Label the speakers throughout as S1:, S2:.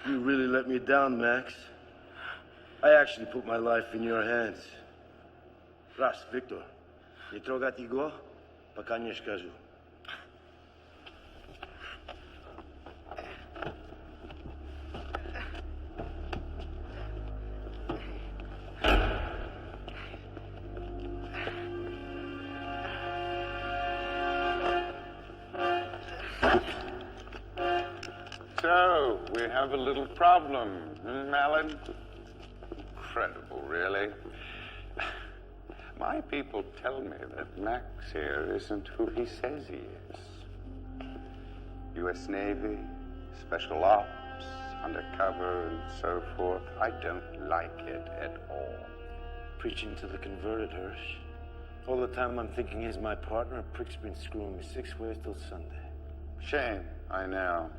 S1: You really let me down, Max. I actually put my life in your hands. Раз, Виктор, не трогать его, пока не скажу.
S2: So, we have a little problem, Alan? Incredible, really. My people tell me that Max here isn't who he says he is. U.S. Navy, Special Ops, undercover, and so forth. I don't like it at all.
S1: Preaching to the converted, Hirsch. All the time I'm thinking he's my partner, a prick's been screwing me 6 ways till Sunday.
S2: Shame, I know.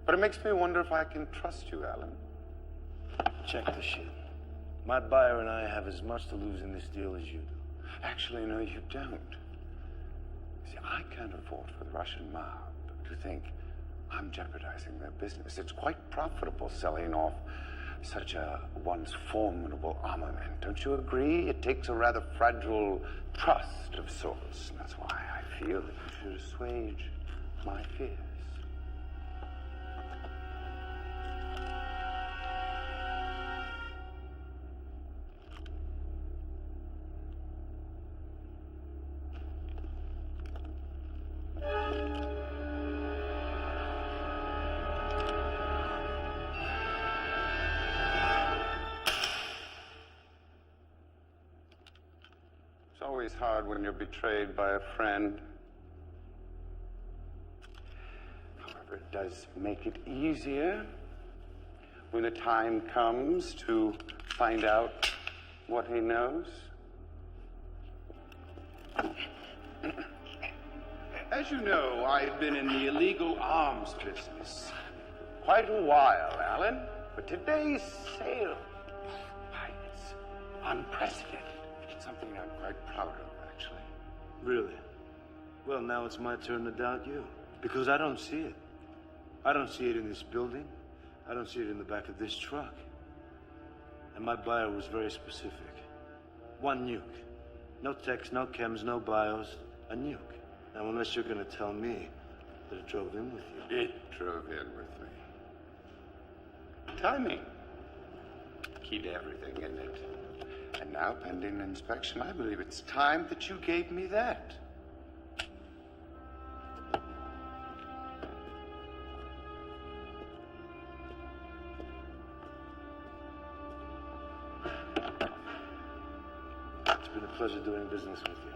S2: But it makes me wonder if I can trust you, Alan.
S1: Check the shit. My buyer and I have as much to lose in this deal as you do.
S2: Actually, no, you don't. See, I can't afford for the Russian mob to think I'm jeopardizing their business. It's quite profitable selling off such a once formidable armament. Don't you agree? It takes a rather fragile trust of sorts. And that's why I feel that you should assuage my fears. It's always hard when you're betrayed by a friend. However, it does make it easier when the time comes to find out what he knows. As you know, I've been in the illegal arms business quite a while, Alan. But today's sale, it's unprecedented. It's something I'm quite proud of, actually.
S1: Really? Well, now it's my turn to doubt you. Because I don't see it. I don't see it in this building. I don't see it in the back of this truck. And my buyer was very specific. One nuke. No techs, no chems, no bios. A nuke. Now, unless you're gonna tell me that it drove in with you.
S2: It drove in with me. Timing. Keyed everything in it. And now, pending inspection, I believe it's time that you gave me that.
S1: It's been a pleasure doing business with you.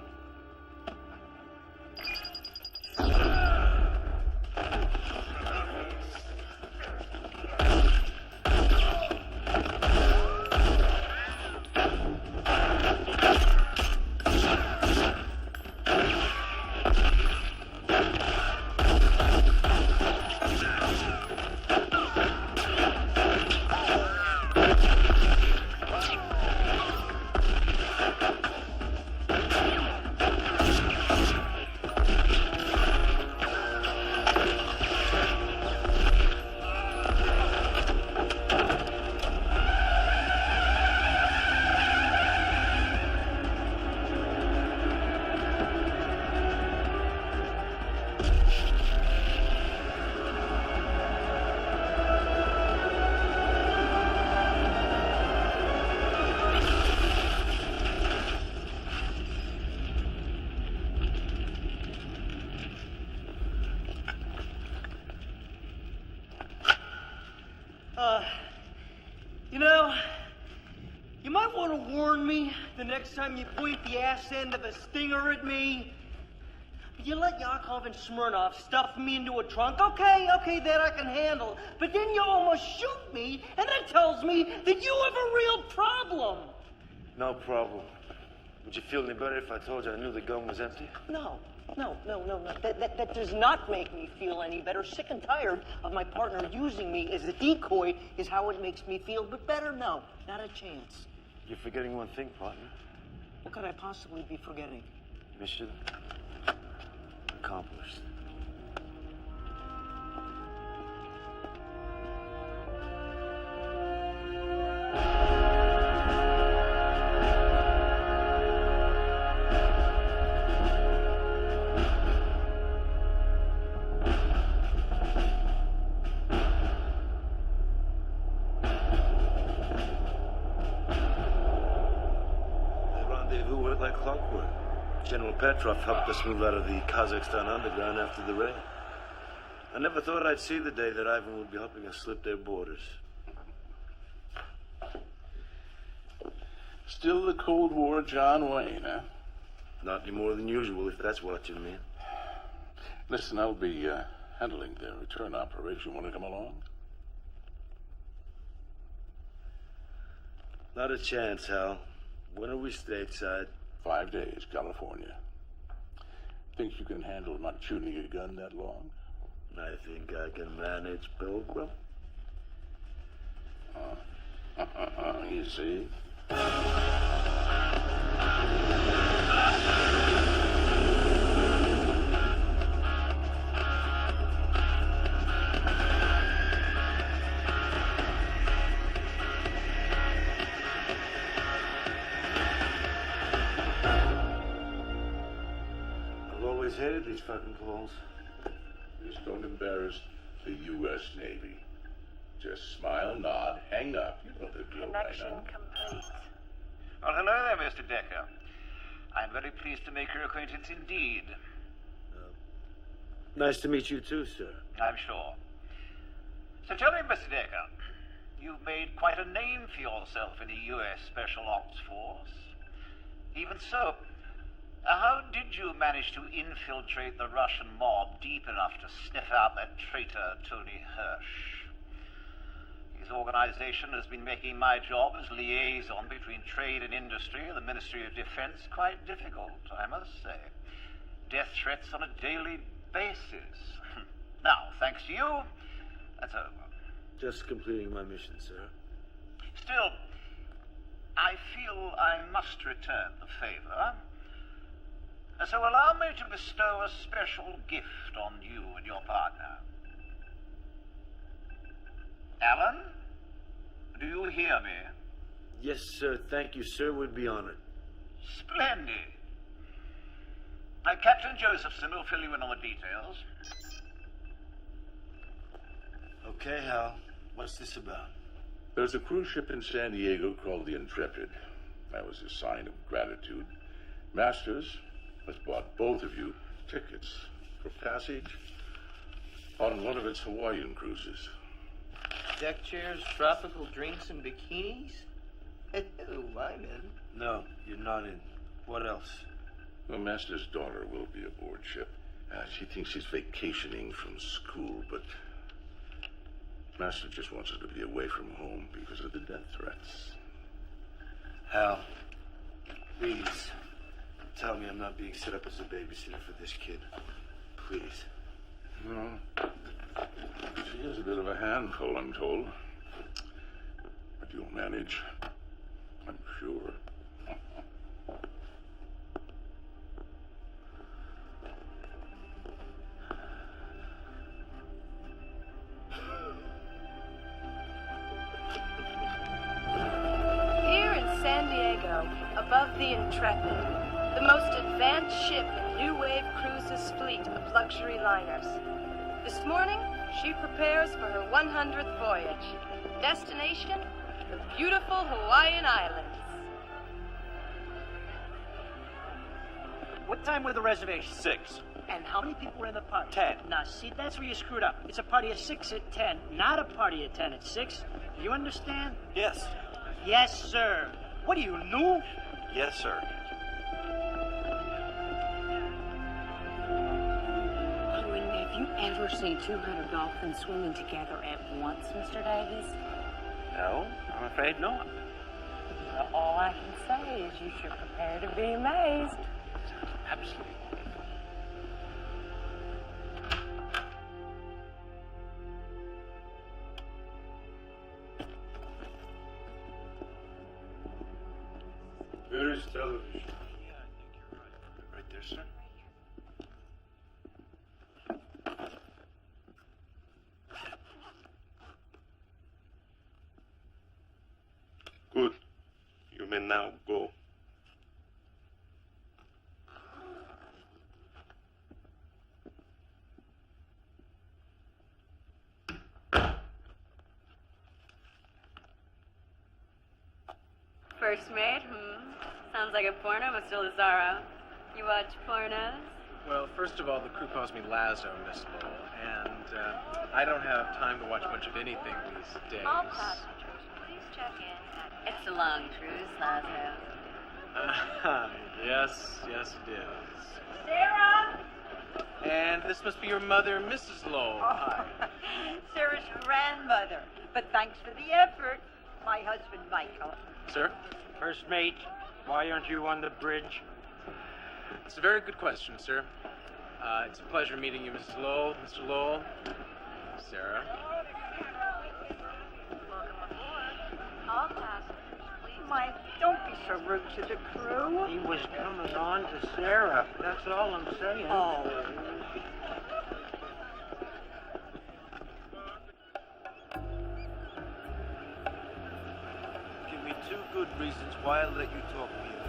S3: You know, you might want to warn me the next time you point the ass end of a stinger at me. You let Yakov and Smirnov stuff me into a trunk. Okay, that I can handle. But then you almost shoot me, and that tells me that you have a real problem.
S1: No problem. Would you feel any better if I told you I knew the gun was empty?
S3: No. That does not make me feel any better. Sick and tired of my partner using me as a decoy is how it makes me feel. But better, no, not a chance.
S1: You're forgetting one thing, partner.
S3: What could I possibly be forgetting?
S1: Mission accomplished. General Petrov helped us move out of the Kazakhstan underground after the raid. I never thought I'd see the day that Ivan would be helping us slip their borders.
S4: Still the Cold War John Wayne, huh?
S1: Not any more than usual, if that's what you mean.
S4: Listen, I'll be handling the return operation. Want to come along?
S1: Not a chance, Hal. When are we stateside?
S4: 5 days, California. Think you can handle not shooting a gun that long?
S1: I think I can manage, Pilgrim.
S4: You see?
S1: I've always hated these fucking calls.
S4: Just don't embarrass the U.S. Navy. Just smile, nod, hang up. You know the drill by
S5: Connection
S4: now.
S5: complete.
S6: Well, hello there, Mr. Decker. I'm very pleased to make your acquaintance indeed.
S1: Nice to meet you too, sir.
S6: I'm sure. So tell me, Mr. Decker, you've made quite a name for yourself in the U.S. Special Ops Force. Even so, how did you manage to infiltrate the Russian mob deep enough to sniff out that traitor Tony Hirsch? His organization has been making my job as liaison between trade and industry and the Ministry of Defense quite difficult, I must say. Death threats on a daily basis. Now, thanks to you, that's over.
S1: Just completing my mission, sir.
S6: Still, I feel I must return the favor. So allow me to bestow a special gift on you and your partner. Alan, do you hear me?
S1: Yes, sir. Thank you, sir. We'd be honored.
S6: Splendid. Now, Captain Josephson will fill you in on the details.
S1: Okay, Hal. What's this about?
S4: There's a cruise ship in San Diego called the Intrepid. That was a sign of gratitude. Masters has bought both of you tickets for passage on one of its Hawaiian cruises.
S3: Deck chairs, tropical drinks, and bikinis? I'm in.
S1: No, you're not in. What else?
S4: The Master's daughter will be aboard ship. She thinks she's vacationing from school, but Master just wants her to be away from home because of the death threats.
S1: Hal, please tell me I'm not being set up as a babysitter for this kid. Please.
S4: No. She is a bit of a handful, I'm told. But you'll manage, I'm sure.
S5: Here in San Diego, above the Intrepid, the most advanced ship in New Wave Cruises' fleet of luxury liners. This morning, she prepares for her 100th voyage. Destination, the beautiful Hawaiian Islands.
S7: What time were the reservations?
S8: 6.
S7: And how many people were in the party?
S8: 10.
S7: Now, see, that's where you screwed up. It's a party of 6 at 10, not a party at 10 at 6. Do you understand?
S8: Yes.
S7: Yes, sir. What are you, new?
S8: Yes, sir.
S9: Have you ever seen 200 dolphins swimming together at once, Mr. Davies?
S8: No, I'm afraid not.
S9: Well, all I can say is you should prepare to be amazed.
S8: Absolutely.
S1: Where is television?
S8: Yeah, I think you're right. Right there, sir.
S10: Good. You may now go.
S11: First mate? Sounds like a porno with still the sorrow.
S5: You watch pornos?
S11: Well, first of all, the crew calls me Lazo, Miss Lowell, and I don't have time to watch much of anything these days.
S5: All passengers, please check in. It's a long cruise, Lazo.
S11: Yes, it is.
S5: Sarah!
S11: And this must be your mother, Mrs. Lowell. Hi.
S12: Sarah's grandmother. But thanks for the effort, my husband, Michael.
S11: Sir?
S3: First mate, why aren't you on the bridge?
S11: It's a very good question, sir. It's a pleasure meeting you, Mrs. Lowell, Mr. Lowell, Sarah.
S5: Welcome aboard. All passengers, please.
S12: Mike, don't be so rude to the crew.
S3: He was coming on to Sarah. That's all I'm saying.
S12: Oh.
S1: Give me 2 good reasons why I let you talk me into this.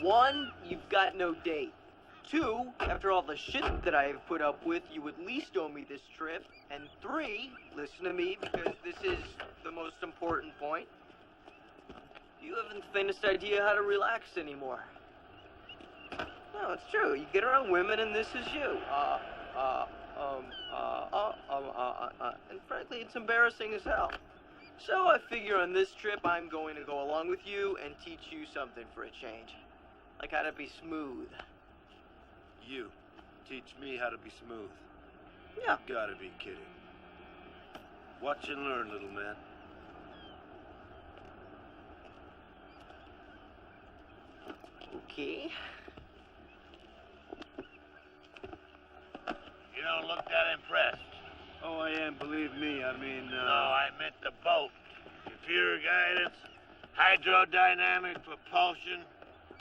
S3: One, you've got no date. 2, after all the shit that I have put up with, you at least owe me this trip. And 3, listen to me because this is the most important point. You haven't the faintest idea how to relax anymore. No, it's true. You get around women and this is you. And frankly, it's embarrassing as hell. So I figure on this trip, I'm going to go along with you and teach you something for a change. Like how to be smooth.
S1: You teach me how to be smooth.
S3: Yeah.
S1: You gotta be kidding. Watch and learn, little man.
S3: Okay.
S13: You don't look that impressed.
S1: Oh, I am, believe me. I mean,
S13: No, I meant the boat. Computer guidance, hydrodynamic propulsion,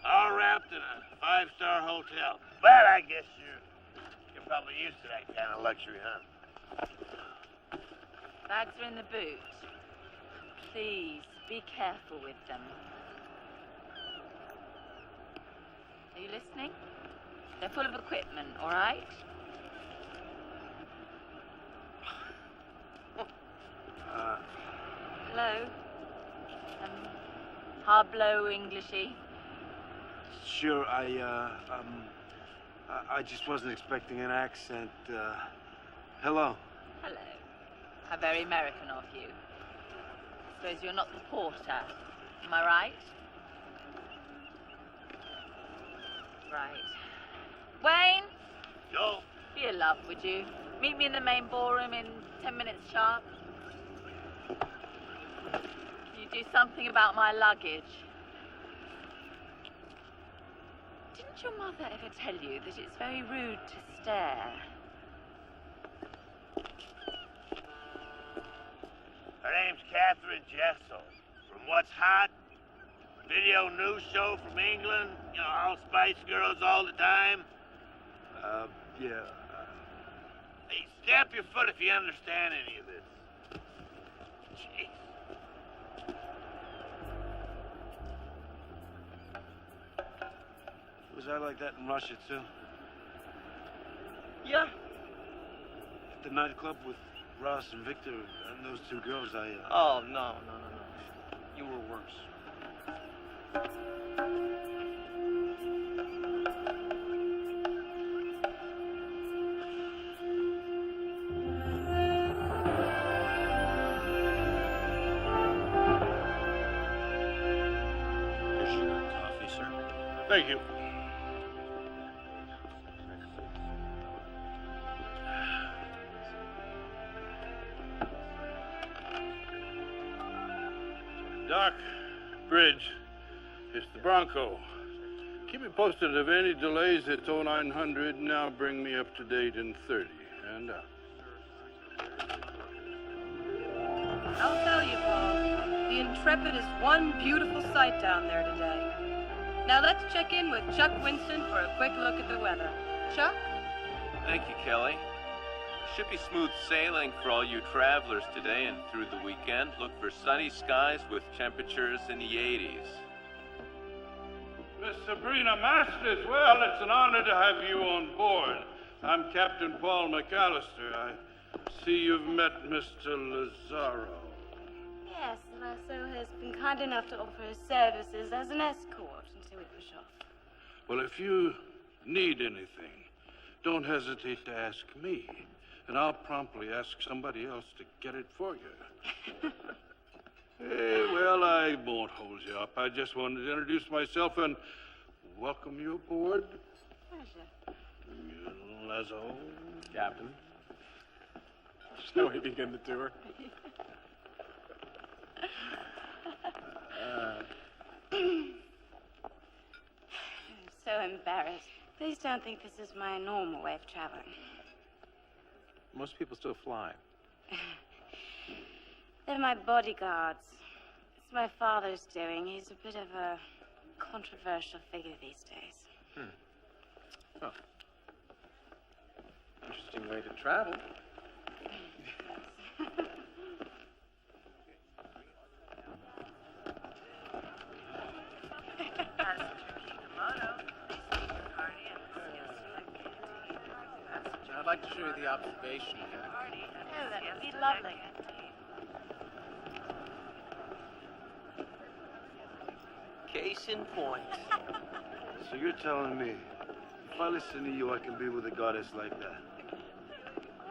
S13: all wrapped in a 5-star hotel. But I guess you're probably used to that kind of luxury, huh?
S9: Bags are in the boot. Please, be careful with them. Are you listening? They're full of equipment, all right? Hello? Pablo Englishy?
S1: Sure, I just wasn't expecting an accent. Hello.
S9: Hello. How very American of you. Suppose you're not the porter, am I right? Right. Wayne?
S13: Joe?
S9: Be a love, would you? Meet me in the main ballroom in 10 minutes sharp. You do something about my luggage. Didn't your mother ever tell you that it's very rude to stare?
S13: Her name's Catherine Jessel. From What's Hot, video news show from England, you know, all Spice Girls all the time.
S1: Yeah.
S13: Hey, stamp your foot if you understand any of this. Jeez.
S1: Was I like that in Russia, too?
S3: Yeah.
S1: At the nightclub with Ross and Victor and those 2 girls,
S3: Oh, no. You were worse.
S1: Here's your coffee, sir.
S4: Thank you. Doc, Bridge, it's the Bronco. Keep me posted of any delays at 0900. Now bring me up to date in 30. And
S5: I'll tell you, Paul. The Intrepid is one beautiful sight down there today. Now let's check in with Chuck Winston for a quick look at the weather. Chuck?
S8: Thank you, Kelly. Should be smooth sailing for all you travelers today and through the weekend. Look for sunny skies with temperatures in the 80s.
S4: Miss Sabrina Masters, well, it's an honor to have you on board. I'm Captain Paul McAllister. I see you've met Mr. Lazaro.
S14: Yes, Lasso has been kind enough to offer his services as an escort until we push off.
S15: Well, if you need anything, don't hesitate to ask me, and I'll promptly ask somebody else to get it for you. Hey, well, I won't hold you up. I just wanted to introduce myself and welcome you aboard.
S14: Pleasure.
S15: Lazo.
S11: Captain. Shall we begin the tour?
S14: I'm so embarrassed. Please don't think this is my normal way of traveling.
S11: Most people still fly.
S14: They're my bodyguards. It's my father's doing. He's a bit of a controversial figure these days.
S11: Oh. Interesting way to travel. I'd like to show you the observation deck.
S5: Oh, that would be lovely.
S3: Case in point.
S1: So you're telling me, if I listen to you, I can be with a goddess like that?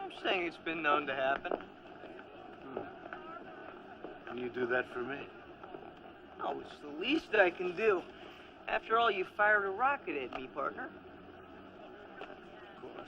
S3: I'm saying it's been known to happen.
S1: Can you do that for me?
S3: Oh, it's the least I can do. After all, you fired a rocket at me, partner.
S1: Of course.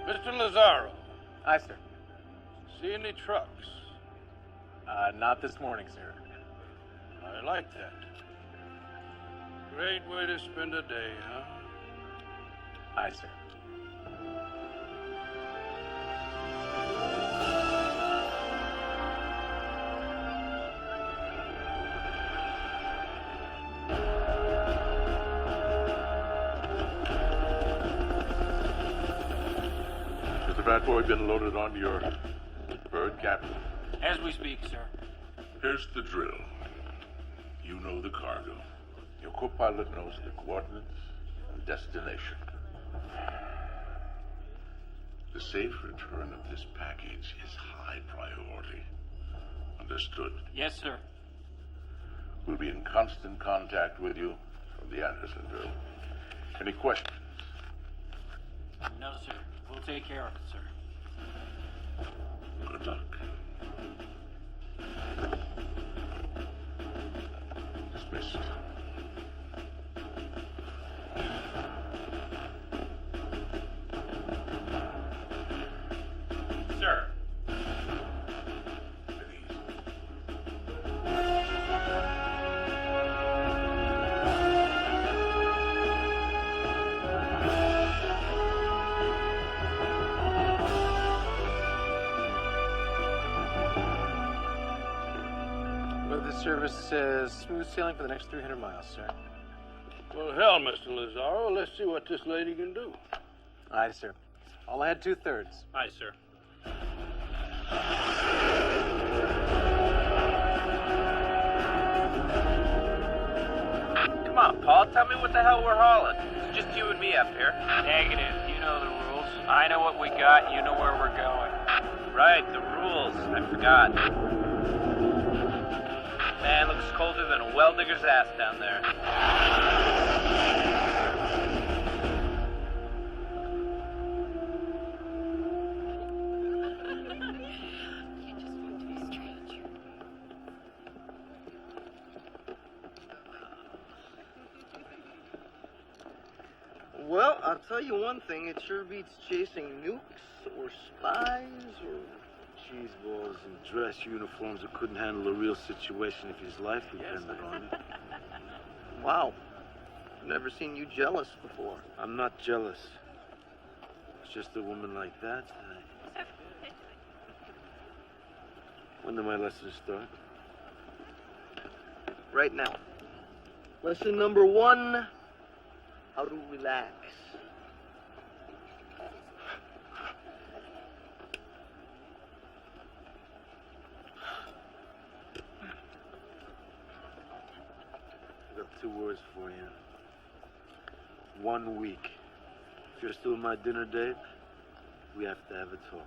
S15: Mr. Lazaro,
S11: Aye, sir.
S15: see any trucks?
S11: Not this morning, sir.
S15: I like that. Great way to spend a day, huh?
S11: Aye, sir.
S4: Has the fat boy been loaded onto your bird, Captain?
S7: As we speak, sir.
S4: Here's the drill. You know the cargo. Your co-pilot knows the coordinates and destination. The safe return of this package is high priority. Understood?
S7: Yes, sir.
S4: We'll be in constant contact with you from the Andersonville. Any questions?
S7: No, sir. We'll take care of it, sir.
S4: Good luck. Dismissed.
S8: Sir.
S11: Weather service says smooth sailing for the next 300 miles, sir.
S15: Well, hell, Mr. Lazaro, let's see what this lady can do.
S11: Aye, sir. All I had 2/3.
S7: Aye, sir.
S8: Come on, Paul, tell me what the hell we're hauling. It's just you and me up here.
S7: Negative. You know the rules. I know what we got. You know where we're going.
S8: Right, the rules. I forgot. Man, looks colder than a well digger's ass down there.
S3: Well, I'll tell you one thing. It sure beats chasing nukes or spies or...
S1: Cheeseballs in dress uniforms who couldn't handle a real situation if his life depended on it.
S3: Wow. I've never seen you jealous before.
S1: I'm not jealous. It's just a woman like that. When do my lessons start?
S3: Right now. Lesson number 1, how to relax.
S1: I got 2 words for you. 1 week. If you're still my dinner date, we have to have a talk.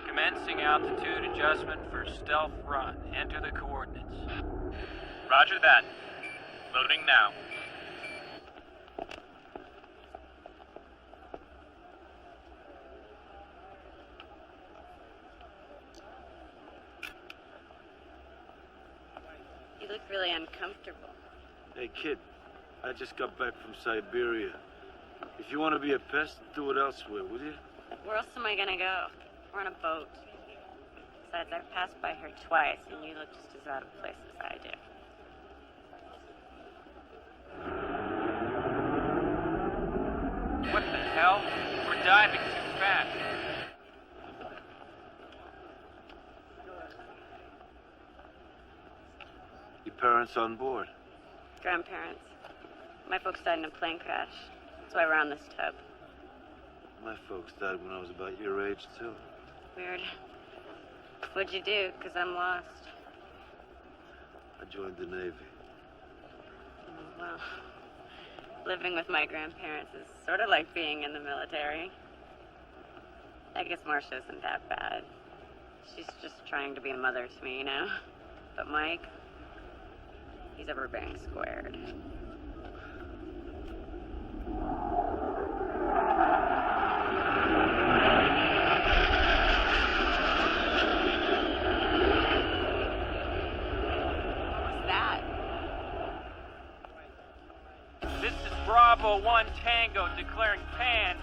S16: Commencing altitude adjustment for stealth run. Enter the coordinates. Roger that. Loading now.
S14: You look really uncomfortable.
S1: Hey, kid, I just got back from Siberia. If you want to be a pest, do it elsewhere, will you?
S14: Where else am I gonna go? We're on a boat. Besides, I've passed by her twice, and you look just as out of place as I do.
S16: What the hell? We're diving too fast.
S1: Your parents on board?
S14: Grandparents. My folks died in a plane crash. That's why we're on this tub.
S1: My folks died when I was about your age, too.
S14: Weird. What'd you do? 'Cause I'm lost.
S1: I joined the Navy.
S14: Oh, well, living with my grandparents is sort of like being in the military. I guess Marcia isn't that bad. She's just trying to be a mother to me, you know? But Mike, he's overbearing squared.
S16: Bravo 1 Tango declaring pan.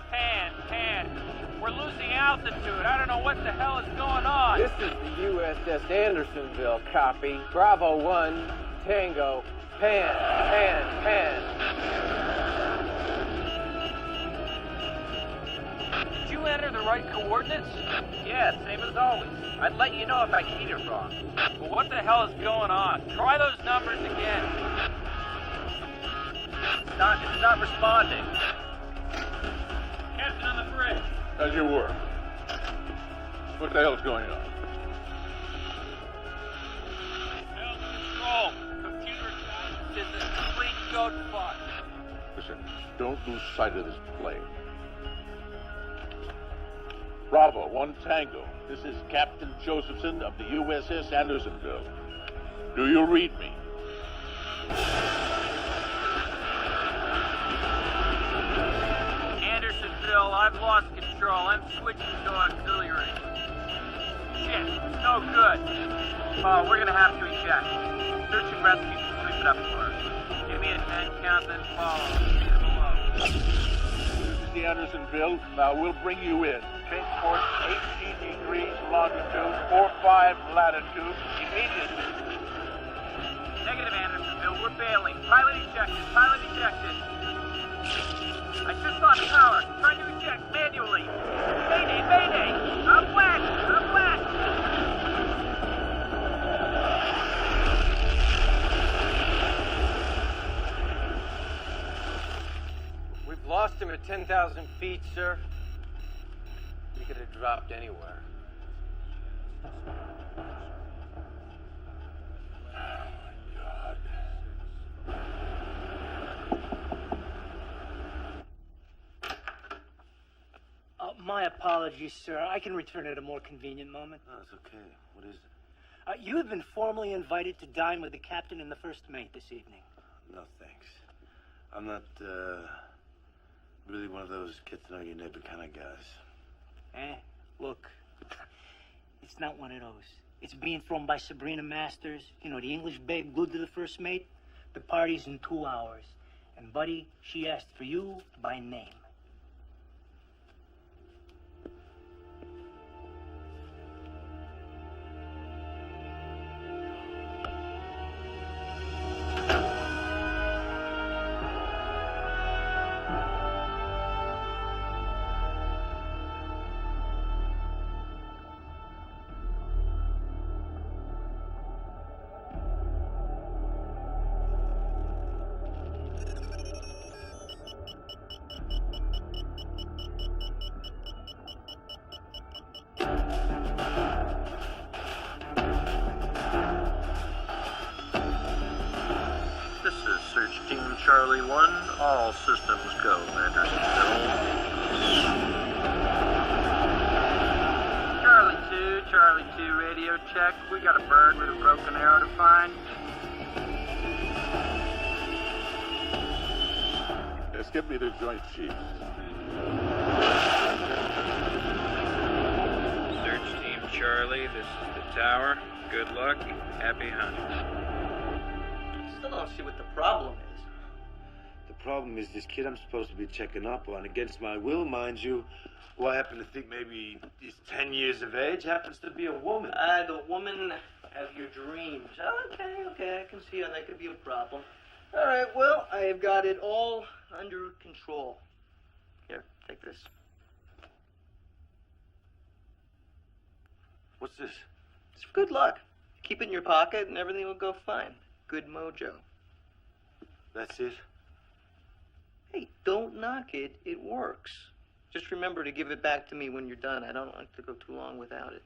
S16: We're losing altitude. I don't know what the hell is going on.
S17: This is the USS Andersonville, copy. Bravo 1 Tango, pan.
S16: Did you enter the right coordinates? Yeah, same as always. I'd let you know if I keyed it wrong. But what the hell is going on? Try those numbers again. It's not responding. Captain on the bridge.
S4: As you were. What the hell's going on?
S16: Control. Computer guidance is a complete goat fuck.
S4: Listen, don't lose sight of this plane. Bravo 1 Tango. This is Captain Josephson of the USS Andersonville. Do you read me?
S16: Andersonville, I've lost control. I'm switching to auxiliary. Shit, it's no good. Oh, we're gonna have to eject. Search and rescue can sweep it up for us. Give me a 10 count, then follow. Below.
S4: This is the Andersonville. Now we'll bring you in. Change course 18 degrees longitude, 45 latitude, immediately.
S16: Negative, Andersonville. We're bailing. Pilot ejected. I just lost power. Trying to eject manually. Mayday! I'm wet!
S17: We've lost him at 10,000 feet, sir. He could have dropped anywhere.
S7: My apologies, sir. I can return at a more convenient moment.
S1: No, it's okay. What is it?
S7: You have been formally invited to dine with the captain and the first mate this evening.
S1: No, thanks. I'm not, really one of those get-to-know-your-neighbor kind of guys.
S7: Look, it's not one of those. It's being thrown by Sabrina Masters. You know, the English babe glued to the first mate. The party's in 2 hours. And, buddy, she asked for you by name.
S16: This is Search Team Charlie 1. All systems go, Andersonville. Charlie 2, radio check. We got a bird with a broken arrow to find.
S4: Yes, get me to Joint Chiefs.
S16: Search Team Charlie, this is the tower. Good luck. Happy hunting.
S3: Still don't see what the problem is.
S1: The problem is this kid I'm supposed to be checking up on, against my will, mind you, who I happen to think maybe is 10 years of age, happens to be a woman.
S3: The woman of your dreams. Okay, I can see how that could be a problem. All right, well, I have got it all under control. Here, take this.
S1: What's this?
S3: It's good luck. Keep it in your pocket and everything will go fine. Good mojo.
S1: That's it?
S3: Hey, don't knock it. It works. Just remember to give it back to me when you're done. I don't like to go too long without it.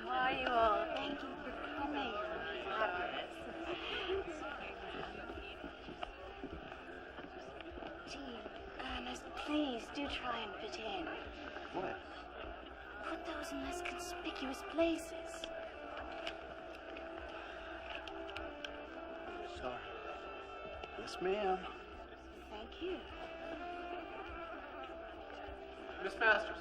S14: How are you all? Thank you for coming. Gee, Ernest, please do try and fit in.
S1: What?
S14: Put those in less conspicuous places.
S1: Sorry. Yes, ma'am.
S14: Thank you.
S11: Miss Masters.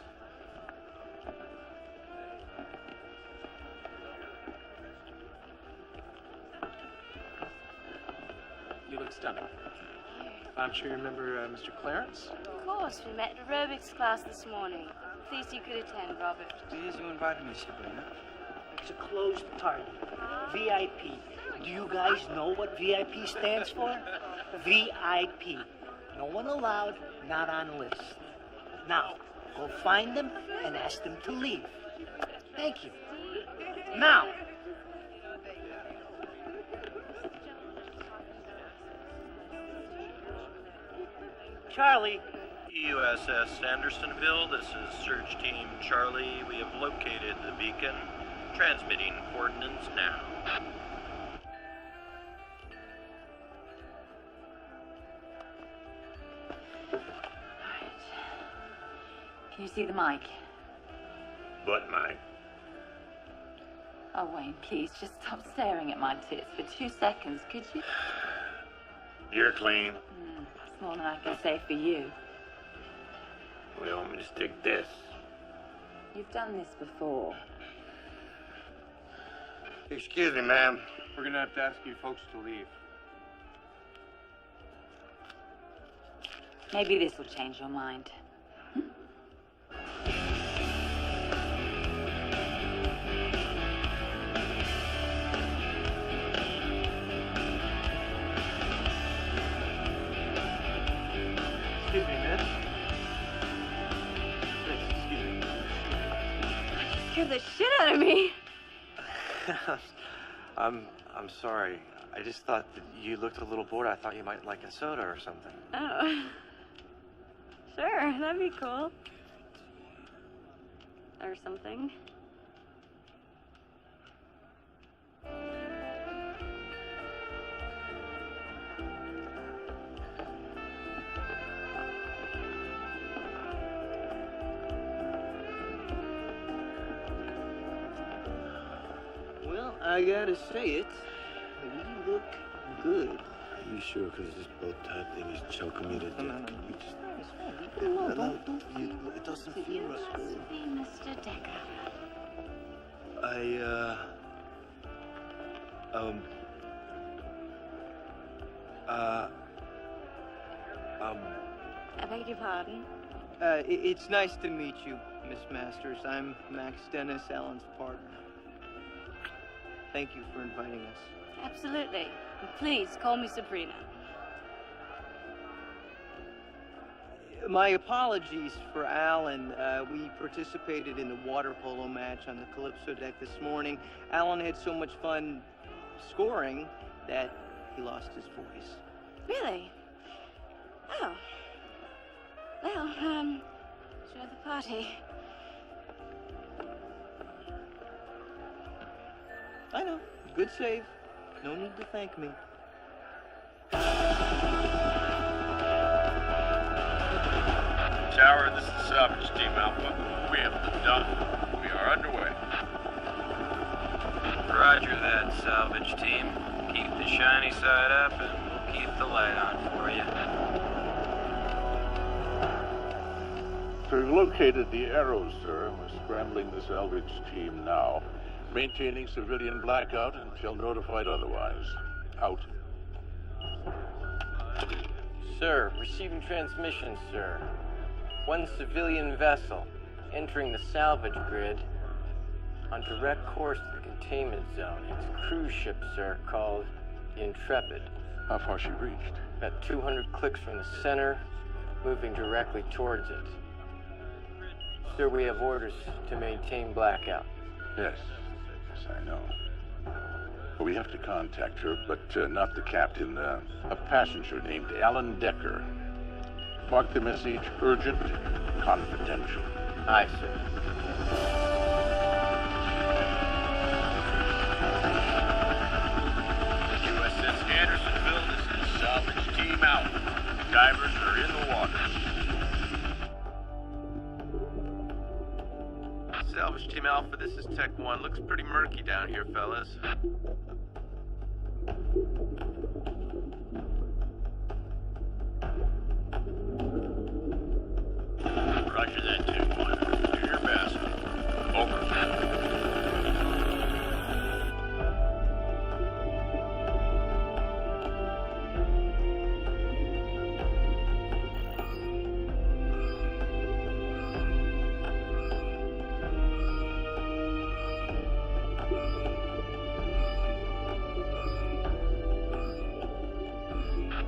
S11: You look stunning. I'm sure you remember Mr. Clarence?
S14: Of course, we met at aerobics class this morning. Pleased you could attend, Robert.
S3: Please, you invited me, Sabrina.
S7: It's a closed party. VIP. Do you guys know what VIP stands for? VIP. No one allowed, not on list. Now, go find them and ask them to leave. Thank you. Now. Charlie.
S16: USS Andersonville, this is Search Team Charlie. We have located the beacon. Transmitting coordinates now.
S9: Can you see the mic?
S10: What mic?
S9: Oh, Wayne, please, just stop staring at my tits for 2 seconds, could you?
S10: You're clean.
S9: It's more than I can say for you.
S10: What do you want me to stick this?
S9: You've done this before.
S10: Excuse me, ma'am.
S11: We're gonna have to ask you folks to leave.
S9: Maybe this will change your mind.
S1: Excuse me, miss. Excuse me.
S14: Scared the shit out of me.
S18: I'm sorry. I just thought that you looked a little bored. I thought you might like a soda or something.
S14: Oh. Sure, that'd be cool. Or something.
S3: Well, I gotta say it. You look good.
S1: Are you sure? Because this bow tie thing is choking me to death.
S3: No.
S1: It doesn't feel right.
S14: Excuse me, Mr. Decker. I beg your pardon?
S3: It's nice to meet you, Miss Masters. I'm Max Dennis, Alan's partner. Thank you for inviting us.
S14: Absolutely. And please call me Sabrina.
S3: My apologies for Alan. We participated in the water polo match on the Calypso deck this morning. Alan had so much fun scoring that he lost his voice.
S14: Really? Oh. Well, show the party.
S3: I know. Good save. No need to thank me.
S10: Tower, this is Salvage Team Alpha. We have been done. We are underway.
S17: Roger that, salvage team. Keep the shiny side up and we'll keep the light on for you.
S4: We've located the arrows, sir. We're scrambling the salvage team now. Maintaining civilian blackout until notified otherwise. Out.
S17: Sir, receiving transmission, sir. One civilian vessel entering the salvage grid on direct course to the containment zone. It's a cruise ship, sir, called the Intrepid.
S4: How far she reached?
S17: About 200 clicks from the center, moving directly towards it. Sir, we have orders to maintain blackout.
S4: Yes, I know. But we have to contact her, but not the captain. A passenger named Alan Decker. Mark the message urgent, confidential.
S17: Aye, sir.
S10: USS Andersonville, this is Salvage Team out. Divers are in the water.
S8: Salvage Team Alpha, this is Tech 1. Looks pretty murky down here, fellas.
S10: Roger that, Tech 1. Do your best. Over.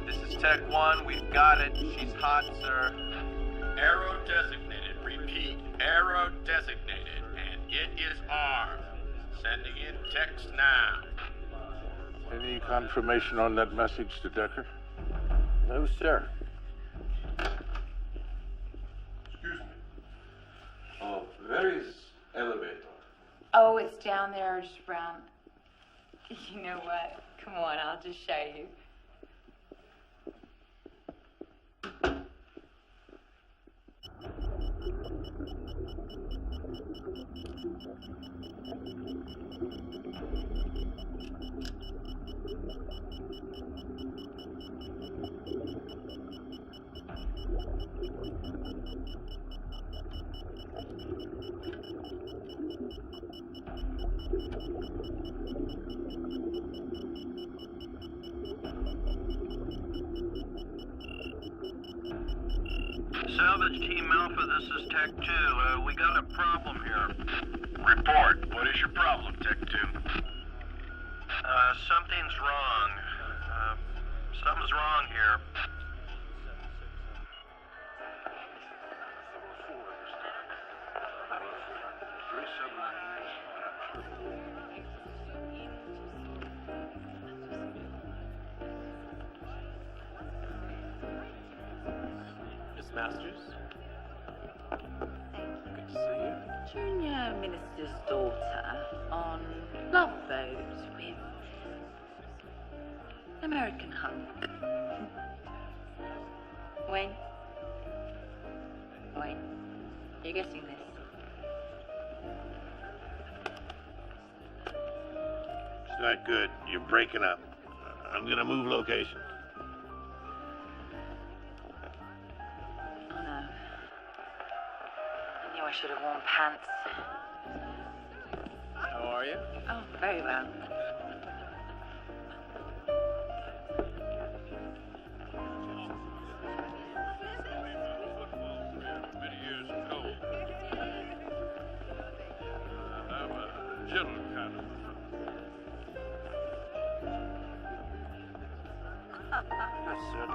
S8: This is Tech 1. We've got it. She's hot, sir.
S10: Arrow designated. Repeat. Arrow designated. And it is armed. Sending in text now.
S4: Any confirmation on that message to Decker?
S17: No, sir.
S15: Excuse me. Oh, where is elevator?
S9: Oh, it's down there, just around. You know what? Come on, I'll just show you.
S10: Salvage Team Alpha, this is Tech 2. We got a problem here. Report. What is your problem, Tech 2? Something's wrong. Something's wrong here.
S8: Masters. Good to see you.
S9: Junior Minister's daughter on Love Boat with American hunk. Wayne? Wayne, you're getting this.
S13: It's not good. You're breaking up. I'm gonna move location.
S9: Oh no. I knew I should have worn pants.
S8: How are you?
S9: Oh, very well.
S15: Many years ago, I'm a gentle kind of
S1: Yes, sir.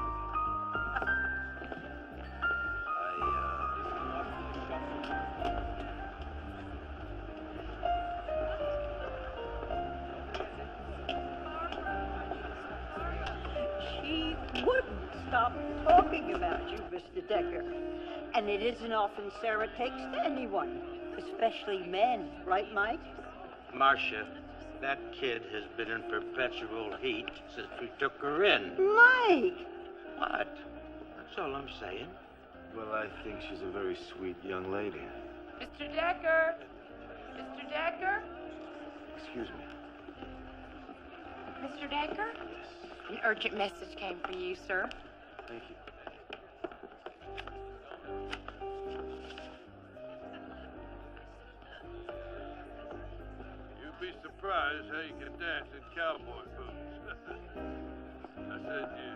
S12: She wouldn't stop talking about you, Mr. Decker. And it isn't often Sarah takes to anyone, especially men, right, Mike?
S7: Marcia, that kid has been in perpetual heat since we took her in.
S12: Mike!
S7: What? That's all I'm saying.
S1: Well, I think she's a very sweet young lady.
S5: Mr. Decker? Mr. Decker?
S1: Excuse me.
S5: Mr. Decker? An urgent message came for you, sir.
S1: Thank you.
S15: You'd be surprised how you can dance in cowboy boots. I said you.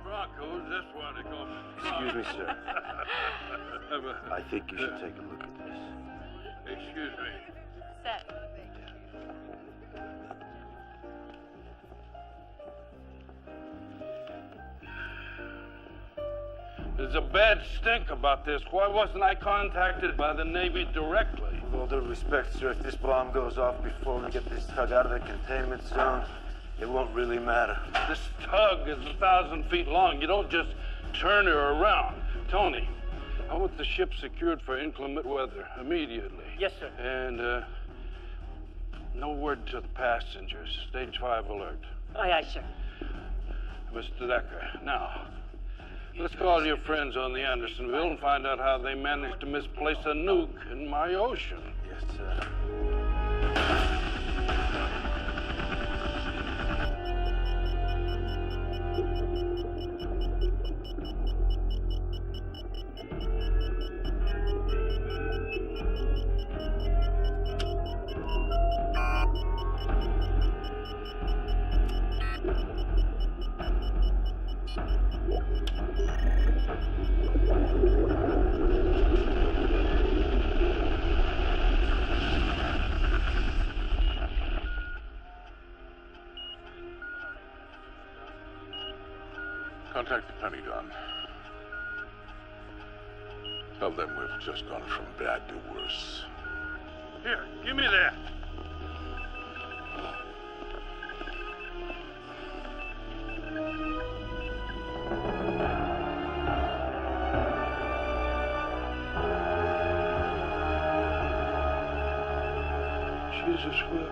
S15: Broncos, that's why they call me.
S1: Excuse me, sir. I think you should take a look at this.
S15: Excuse me.
S5: Set.
S15: There's a bad stink about this. Why wasn't I contacted by the Navy directly?
S1: With all due respect, sir, if this bomb goes off before we get this tug out of the containment zone, it won't really matter.
S15: This tug is 1,000 feet long. You don't just turn her around. Tony, I want the ship secured for inclement weather immediately.
S7: Yes, sir.
S15: And, no word to the passengers. Stage 5 alert.
S7: Aye, aye, sir.
S15: Mr. Decker, now, let's call your friends on the Andersonville and find out how they managed to misplace a nuke in my ocean.
S1: Yes, sir.
S4: Contact the Pentagon. Tell them we've just gone from bad to worse.
S15: Here, give me that. Jesus whips.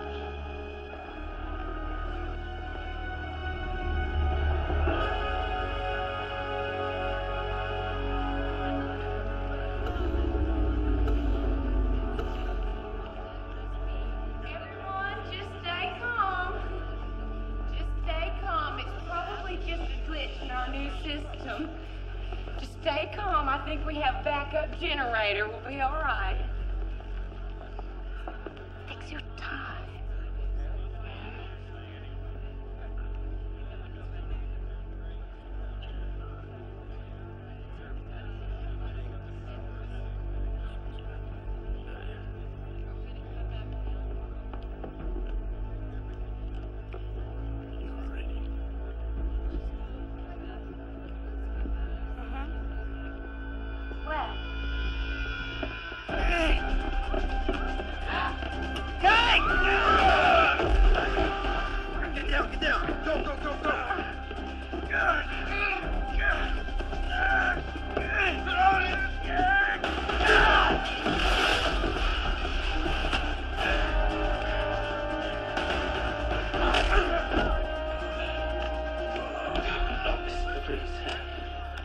S5: Everyone, just stay calm. Just stay calm. It's probably just a glitch in our new system. Just stay calm. I think we have backup generator. We'll be all right. Fix your tie. Well.
S13: Hey! Get down, get down. Go, go, go, go.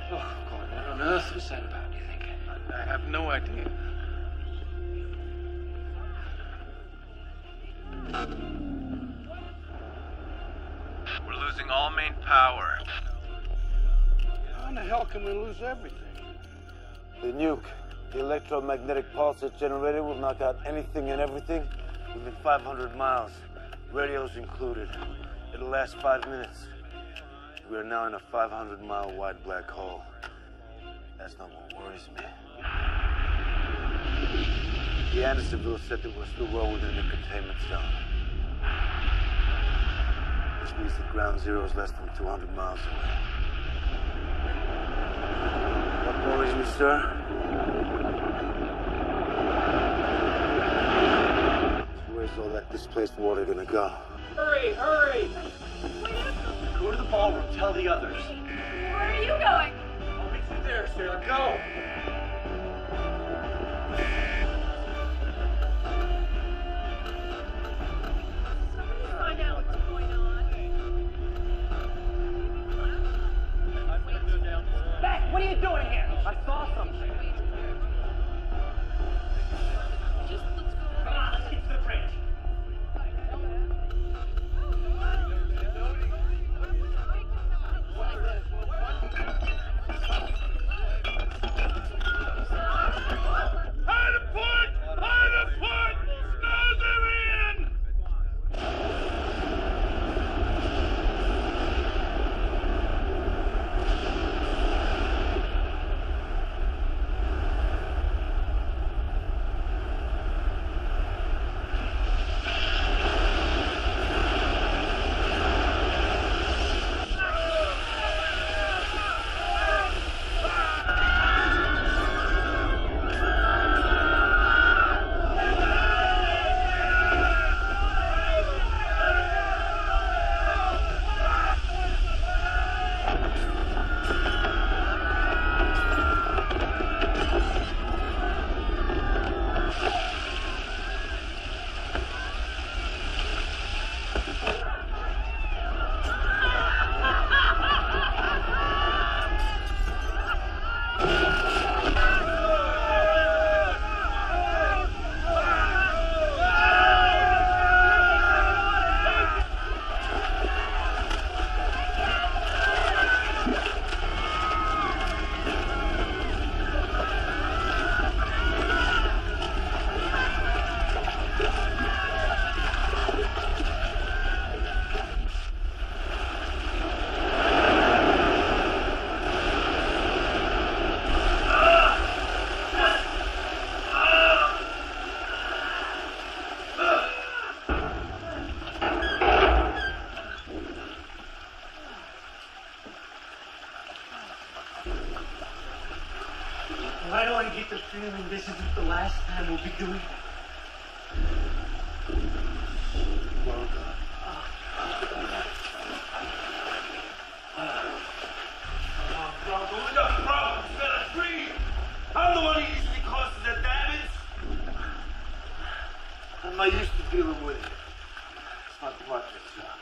S11: What on earth was that about, do you think? I have no idea.
S8: We're losing all main power.
S15: How in the hell can we lose everything?
S1: The nuke, the electromagnetic pulse it's generated will knock out anything and everything within 500 miles, radios included. It'll last 5 minutes. We are now in a 500-mile wide black hole. That's not what worries me. The Andersonville said that we're still well within the containment zone. Which means that ground zero is less than 200 miles away. What worries me, sir? Where's all that displaced water gonna go?
S3: Hurry, hurry! Go to the ballroom, tell the others.
S5: Where are you going?
S3: I'll meet you there, Sarah. Go!
S5: Find out what's going on.
S3: Beck, what are you doing here? I saw something. Come on, let's get to the bridge. Why do I get the feeling this isn't the last time we'll be doing that?
S1: Well done.
S13: We got problems, fella. Breathe. I'm the one who usually causes the damage.
S1: I'm not used to dealing with it. It's not quite this job.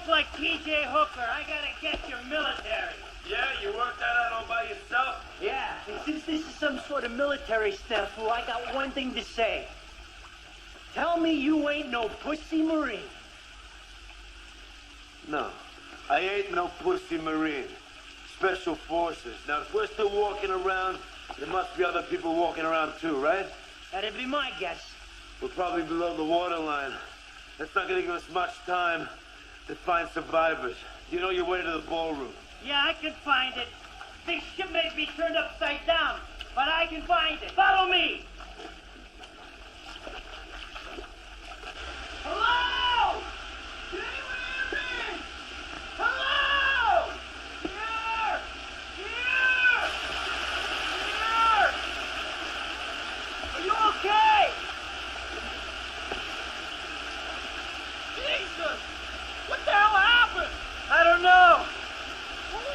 S7: look like T.J. Hooker. I gotta get your military.
S16: Yeah, you worked that out all by yourself?
S7: Yeah, and since this is some sort of military snafu, I got one thing to say. Tell me you ain't no pussy Marine.
S1: No, I ain't no pussy Marine. Special Forces. Now, if we're still walking around, there must be other people walking around too, right?
S7: That'd be my guess.
S1: We're probably below the waterline. That's not gonna give us much time to find survivors. You know your way to the ballroom.
S7: Yeah, I can find it. This ship may be turned upside down, but I can find it. Follow me! Hello? Can anyone hear me? Hello? Here! Here! Here! Are you okay? Jesus! What the hell happened? I don't know.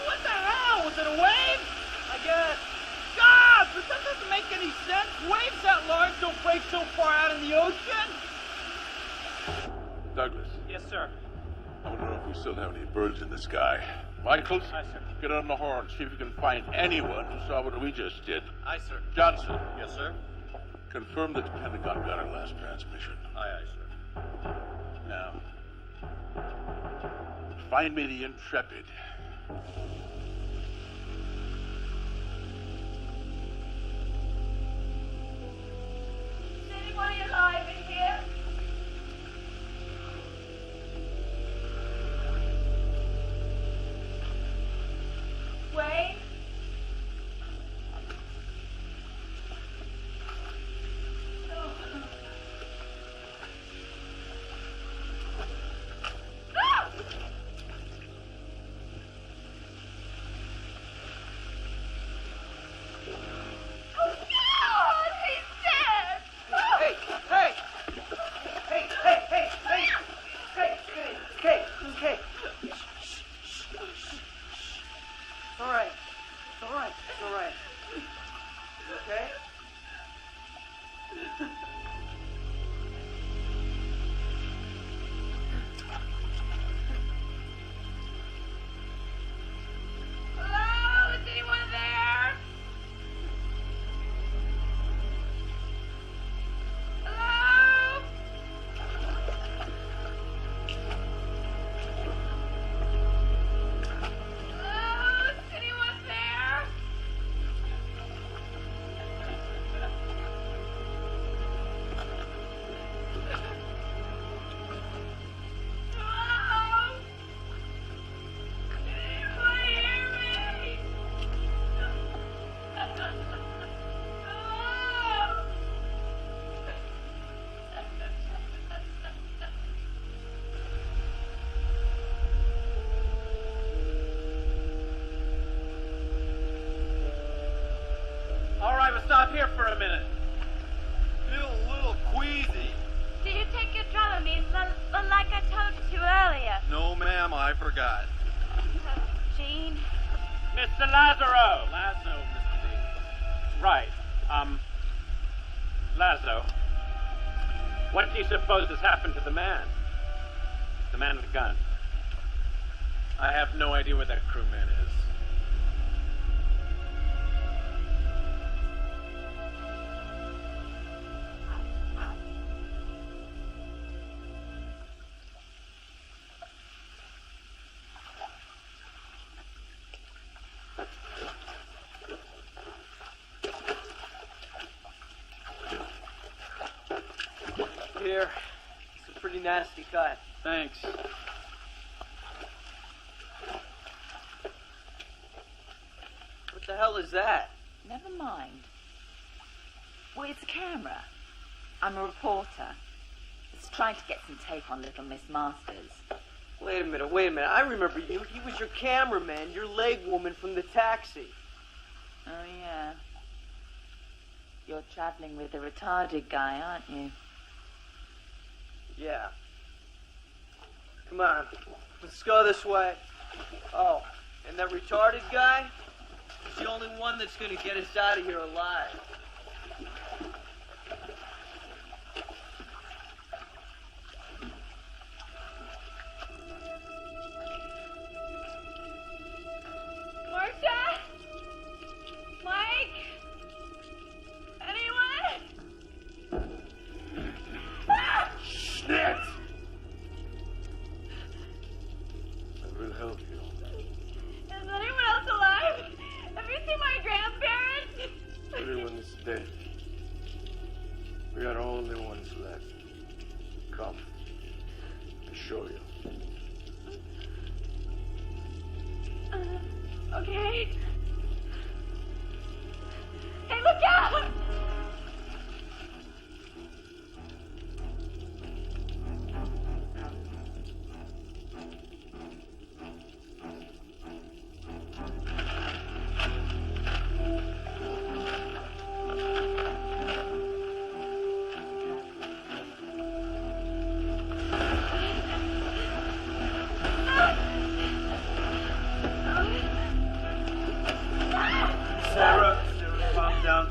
S7: What the hell? Was it a wave? I guess. God, but that doesn't make any sense. Waves that large don't break so far out in the ocean.
S4: Douglas.
S16: Yes, sir.
S4: I don't know if we still have any birds in the sky. Michaels,
S16: Aye, sir.
S4: get on the horn. See if you can find anyone who saw what we just did.
S16: Aye, sir.
S4: Johnson.
S16: Yes, sir.
S4: Confirm that the Pentagon got our last transmission.
S16: Aye, aye, sir.
S4: Now, find me the Intrepid.
S5: Is anybody alive in here? Wayne? Ah! Oh, God! He's dead!
S3: Hey, hey! Hey, hey, hey, hey! Hey, hey, okay. It's all right. It's all right. It's all right. You okay?
S5: Hello? Is anyone there? Hello? Hello? Is anyone there? Hello? Can anybody hear me? Hello?
S16: All right, we'll stop here for a minute. Feel a little queasy.
S5: Did you take your Dramamine like I told you earlier?
S16: No, ma'am, I forgot.
S5: Jean?
S16: Mr. Lazaro. Lazo, Mr. D. Right. Lazo. What do you suppose has happened to the man? The man with the gun.
S11: I have no idea where that crewman is.
S3: Here. It's a pretty nasty cut.
S11: Thanks.
S3: What the hell is that?
S9: Never mind. Well, it's a camera. I'm a reporter. It's trying to get some take on little Miss Masters.
S3: Wait a minute, wait a minute. I remember you. He was your cameraman, your leg woman from the taxi.
S9: Oh, yeah. You're traveling with a retarded guy, aren't you?
S3: Yeah. Come on. Let's go this way. Oh, and that retarded guy? He's the only one that's gonna get us out of here alive.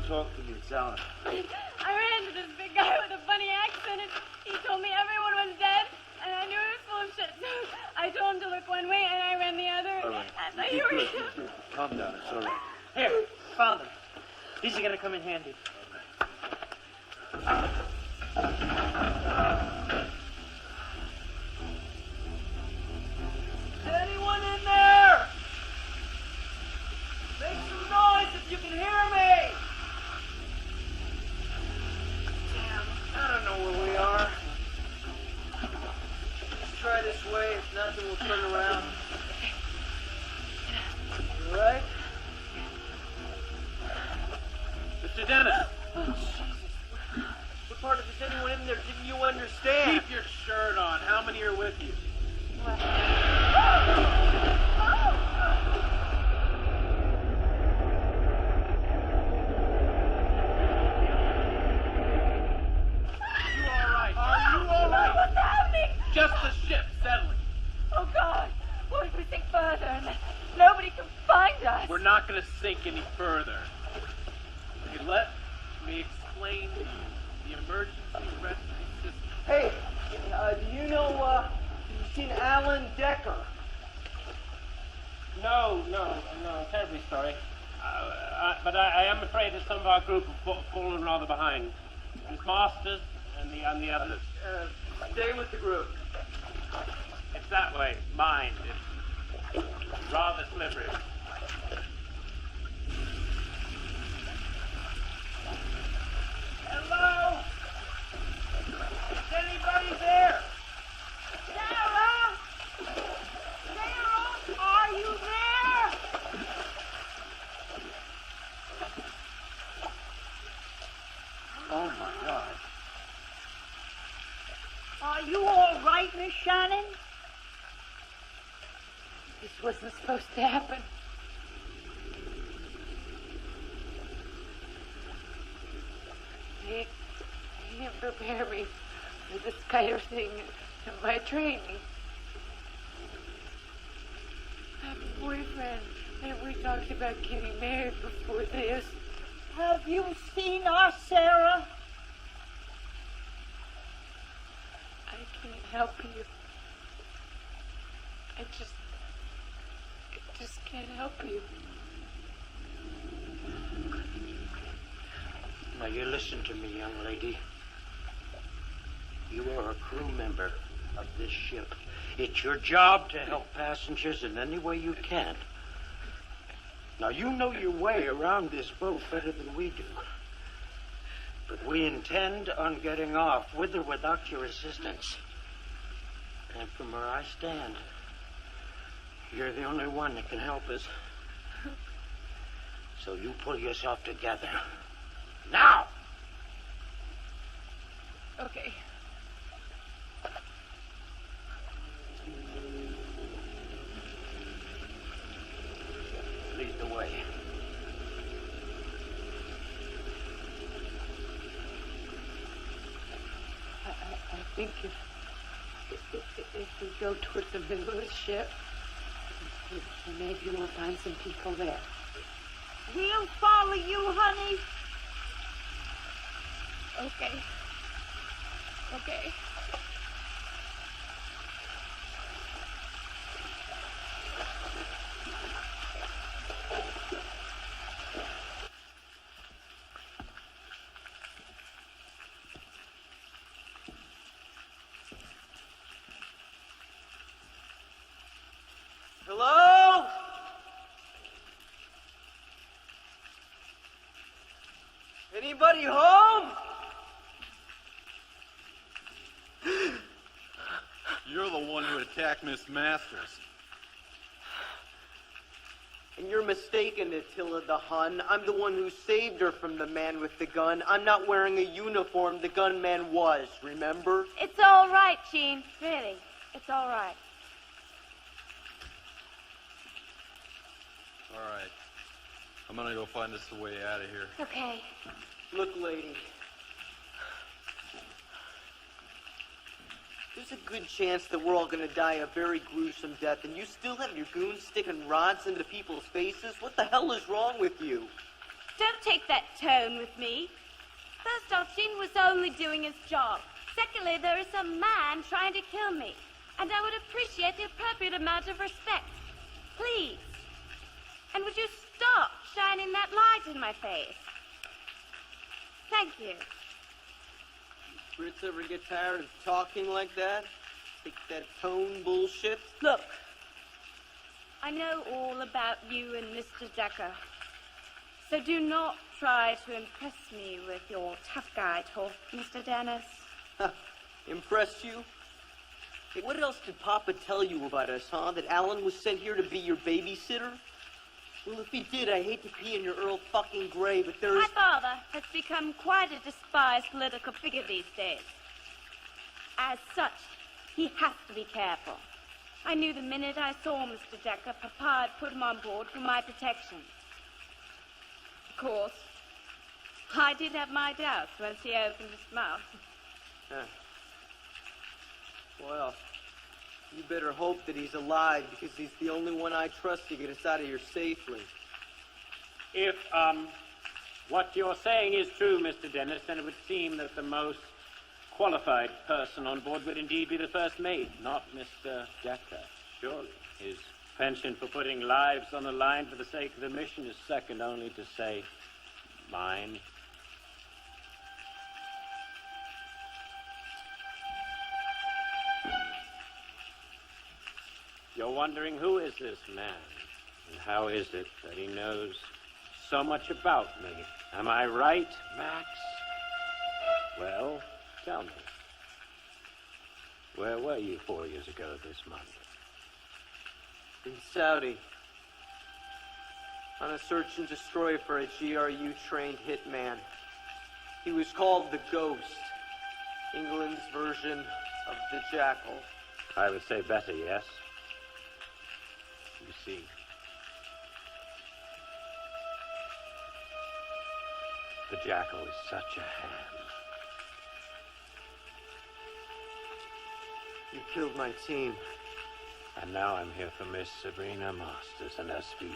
S1: talk to me. It's Alan.
S14: I ran into this big guy with a funny accent, and he told me everyone was dead, and I knew he was full of shit. So I told him to look one way, and I ran the other.
S1: All right.
S14: And you were...
S1: Good. Calm down. It's all right.
S7: Here, found them. These are gonna come in handy.
S3: Is anyone in there? Make some noise if you can hear me! Damn, I don't know where we are. Let's try this way. If nothing, we'll turn around. You all right?
S16: Mr. Dennis,
S3: What part of this anyone in there didn't you understand?
S16: keep your shirt on. How many are with you?
S14: What's happening?
S16: Just the ship settling.
S14: Oh, God. What if we sink further and then nobody can find us?
S16: We're not going to sink any further. Okay, let me explain to you the emergency rescue system.
S3: Hey, do you know, have you seen Alan Decker?
S16: No, terribly sorry. But I am afraid that some of our group have fallen rather behind. Miss Masters and the others.
S3: Stay with the group.
S16: It's that way. Mind. It's rather slippery.
S3: Hello? Is anybody there? Sarah? Sarah, are you there?
S7: Oh my God.
S12: Are you all right, Miss Shannon?
S5: This wasn't supposed to happen. They didn't prepare me for this kind of thing in my training. I have a boyfriend, and we talked about getting married before this.
S12: Have you seen us, Sarah?
S5: I can't help you. I just can't help you.
S7: Now you listen to me, young lady. You are a crew member of this ship. It's your job to help passengers in any way you can. Now you know your way around this boat better than we do. But we intend on getting off, with or without your assistance. And from where I stand, you're the only one that can help us. So you pull yourself together. Now!
S5: Okay.
S7: Lead the way.
S5: I think if we go towards the middle of the ship, maybe we'll find some people there.
S12: We'll follow you, honey.
S5: Okay. Okay.
S3: Hello? Anybody home?
S19: You're the one who attacked Miss Masters.
S3: And you're mistaken, Attila the Hun. I'm the one who saved her from the man with the gun. I'm not wearing a uniform the gunman was, remember?
S14: It's all right, Gene. Really. It's all right.
S19: All right. I'm gonna go find us the way out of here.
S14: Okay.
S3: Look, lady. There's a good chance that we're all gonna die a very gruesome death, and you still have your goons sticking rods into people's faces? What the hell is wrong with you?
S14: Don't take that tone with me. First off, Jin was only doing his job. Secondly, there is a man trying to kill me, and I would appreciate the appropriate amount of respect. Please. And would you stop shining that light in my face? Thank you.
S3: Brits ever get tired of talking like that? Take that tone bullshit?
S14: Look, I know all about you and Mr. Decker. So do not try to impress me with your tough guy talk, Mr. Dennis.
S3: Impress you? Hey, what else did Papa tell you about us, huh? That Alan was sent here to be your babysitter? Well, if he did, I hate to pee in your Earl fucking grave, but there is...
S14: My father has become quite a despised political figure these days. As such, he has to be careful. I knew the minute I saw Mr. Decker, Papa had put him on board for my protection. Of course, I did have my doubts once he opened his mouth.
S3: Well, you better hope that he's alive, because he's the only one I trust to get us out of here safely.
S16: If, what you're saying is true, Mr. Dennis, then it would seem that the most qualified person on board would indeed be the first mate, not Mr. Decker. Surely. His penchant for putting lives on the line for the sake of the mission is second only to, say, mine. You're wondering, who is this man? And how is it that he knows so much about me? Am I right, Max? Well, tell me. Where were you 4 years ago this month?
S3: In Saudi. On a search and destroy for a GRU-trained hitman. He was called the Ghost. England's version of the Jackal.
S16: I would say better, yes. You see. The Jackal is such a ham.
S3: You killed my team.
S16: And now I'm here for Miss Sabrina Masters, and as for you.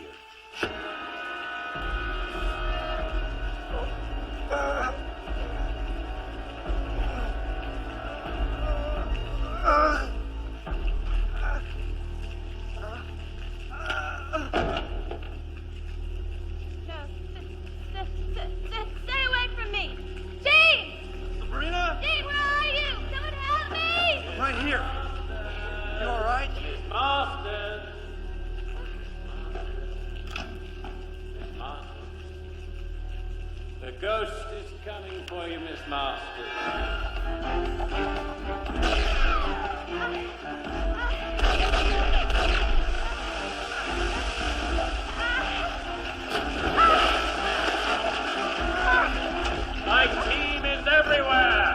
S14: Stay away from me! Gene!
S13: Sabrina?
S14: Gene, where are you? Someone help me!
S13: I'm right here. You all right?
S16: Masters! Miss Masters. The ghost is coming for you, Miss Masters. My team is everywhere!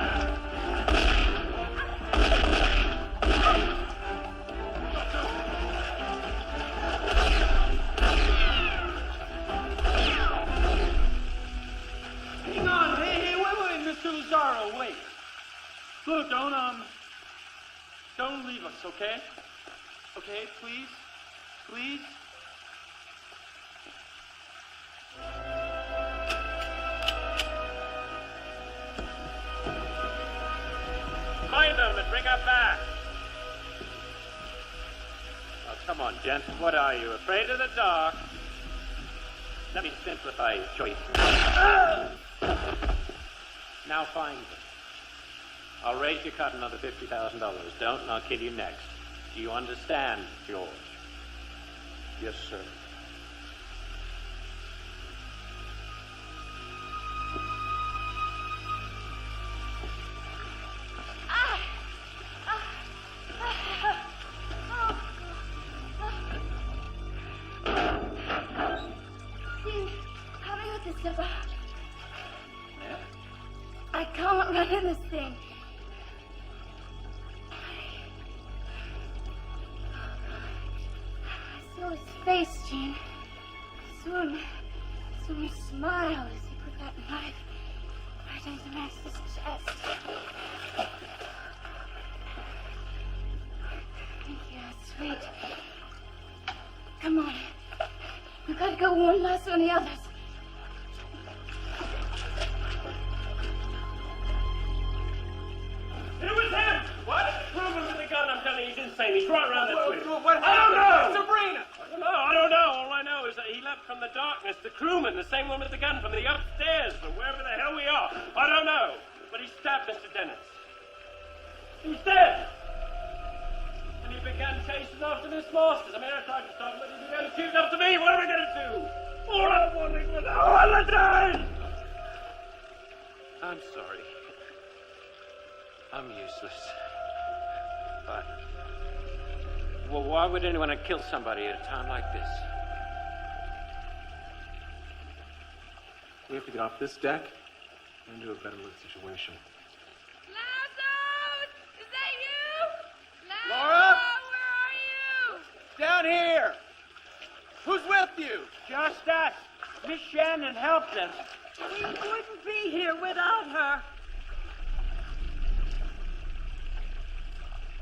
S3: Hang on, hey, wait, Mr. Lazaro, wait. Look, don't leave us, okay? Okay, please? Please?
S16: Find them and bring her back! Oh, come on, gent. What are you, afraid of the dark? Let me simplify your choice. Now find them. I'll raise your cut another $50,000. Don't, and I'll kill you next. Do you understand, George?
S15: Yes, sir.
S14: Tell me what this is about. I can't run in this thing. I saw his face, Gene. I saw him smile as he put that knife right into Max's chest. Thank you, sweet. Come on. We've got to go warn Lasso and the others.
S16: saying? He's right around that way.
S11: What
S16: I don't
S11: happened?
S16: know!
S11: Sabrina!
S16: I don't know. All I know is that he leapt from the darkness. The crewman, the same one with the gun, from the upstairs, from wherever the hell we are. I don't know. But he stabbed Mr. Dennis. He's dead! And he began chasing after Miss Masters. I mean, I tried to stop him, but he began shooting after me. What am I going to do? All I wanted was a holiday!
S11: I'm sorry. I'm useless. But... well, why would anyone have killed somebody at a time like this? We have to get off this deck and into a better lit situation.
S5: Is that you?
S11: Laura?
S5: Where are you?
S11: Down here! Who's with you?
S7: Just us. Miss Shannon helped us.
S12: We wouldn't be here without her.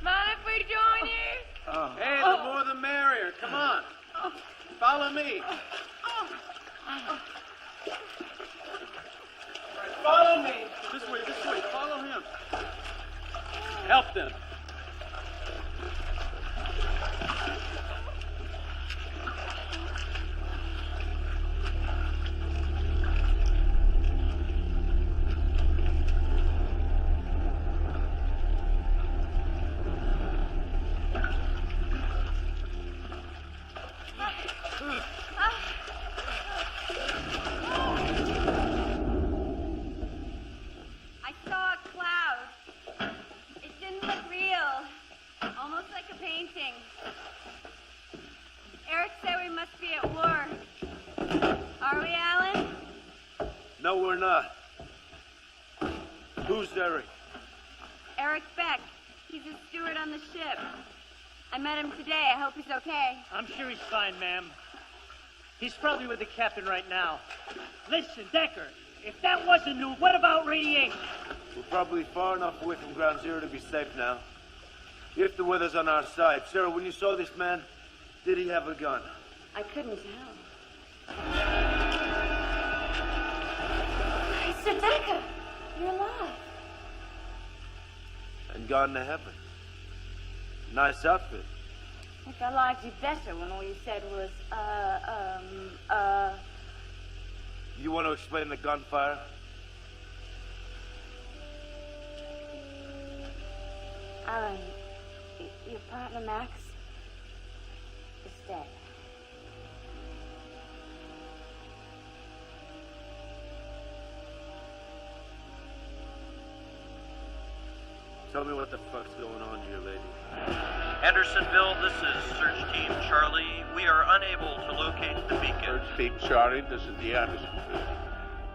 S5: Mind if we join you?
S11: Hey, the more the merrier. Come on. Follow me. Follow me. This way. Follow him. Help them.
S14: I saw a cloud. It didn't look real. Almost like a painting. Eric said we must be at war. Are we, Alan?
S1: No, we're not. Who's Eric?
S14: Eric Beck. He's a steward on the ship. I met him today. I hope he's okay.
S7: I'm sure he's fine, ma'am. He's probably with the captain right now. Listen, Decker, if that wasn't new, what about radiation?
S1: We're probably far enough away from Ground Zero to be safe now. If the weather's on our side. Sarah, when you saw this man, did he have a gun?
S14: I couldn't tell. Mr. Decker, you're alive.
S1: And gone to heaven. Nice outfit.
S14: I think I liked you better when all you said was,
S1: You want to explain the gunfire?
S14: Alan, your partner Max is dead.
S1: Tell me what the fuck's going on here, lady.
S20: Hendersonville, this is Search Team Charlie. We are unable to locate the beacon.
S4: Search Team Charlie, this is the Andersonville.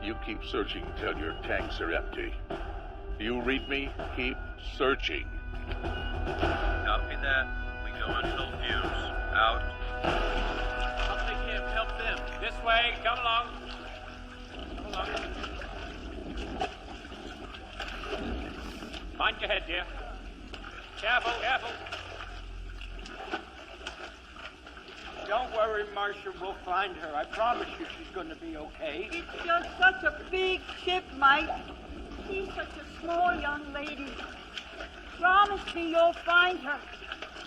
S4: You keep searching until your tanks are empty. Do you read me? Keep searching.
S20: Copy that. We go until fuse. Out.
S16: Help him, help them. This way, come along. Come along. Mind your head, dear. Careful, careful.
S7: Don't worry, Marcia, we'll find her. I promise you she's going to be okay.
S12: It's just such a big ship, Mike. She's such a small young lady. Promise me you'll find her.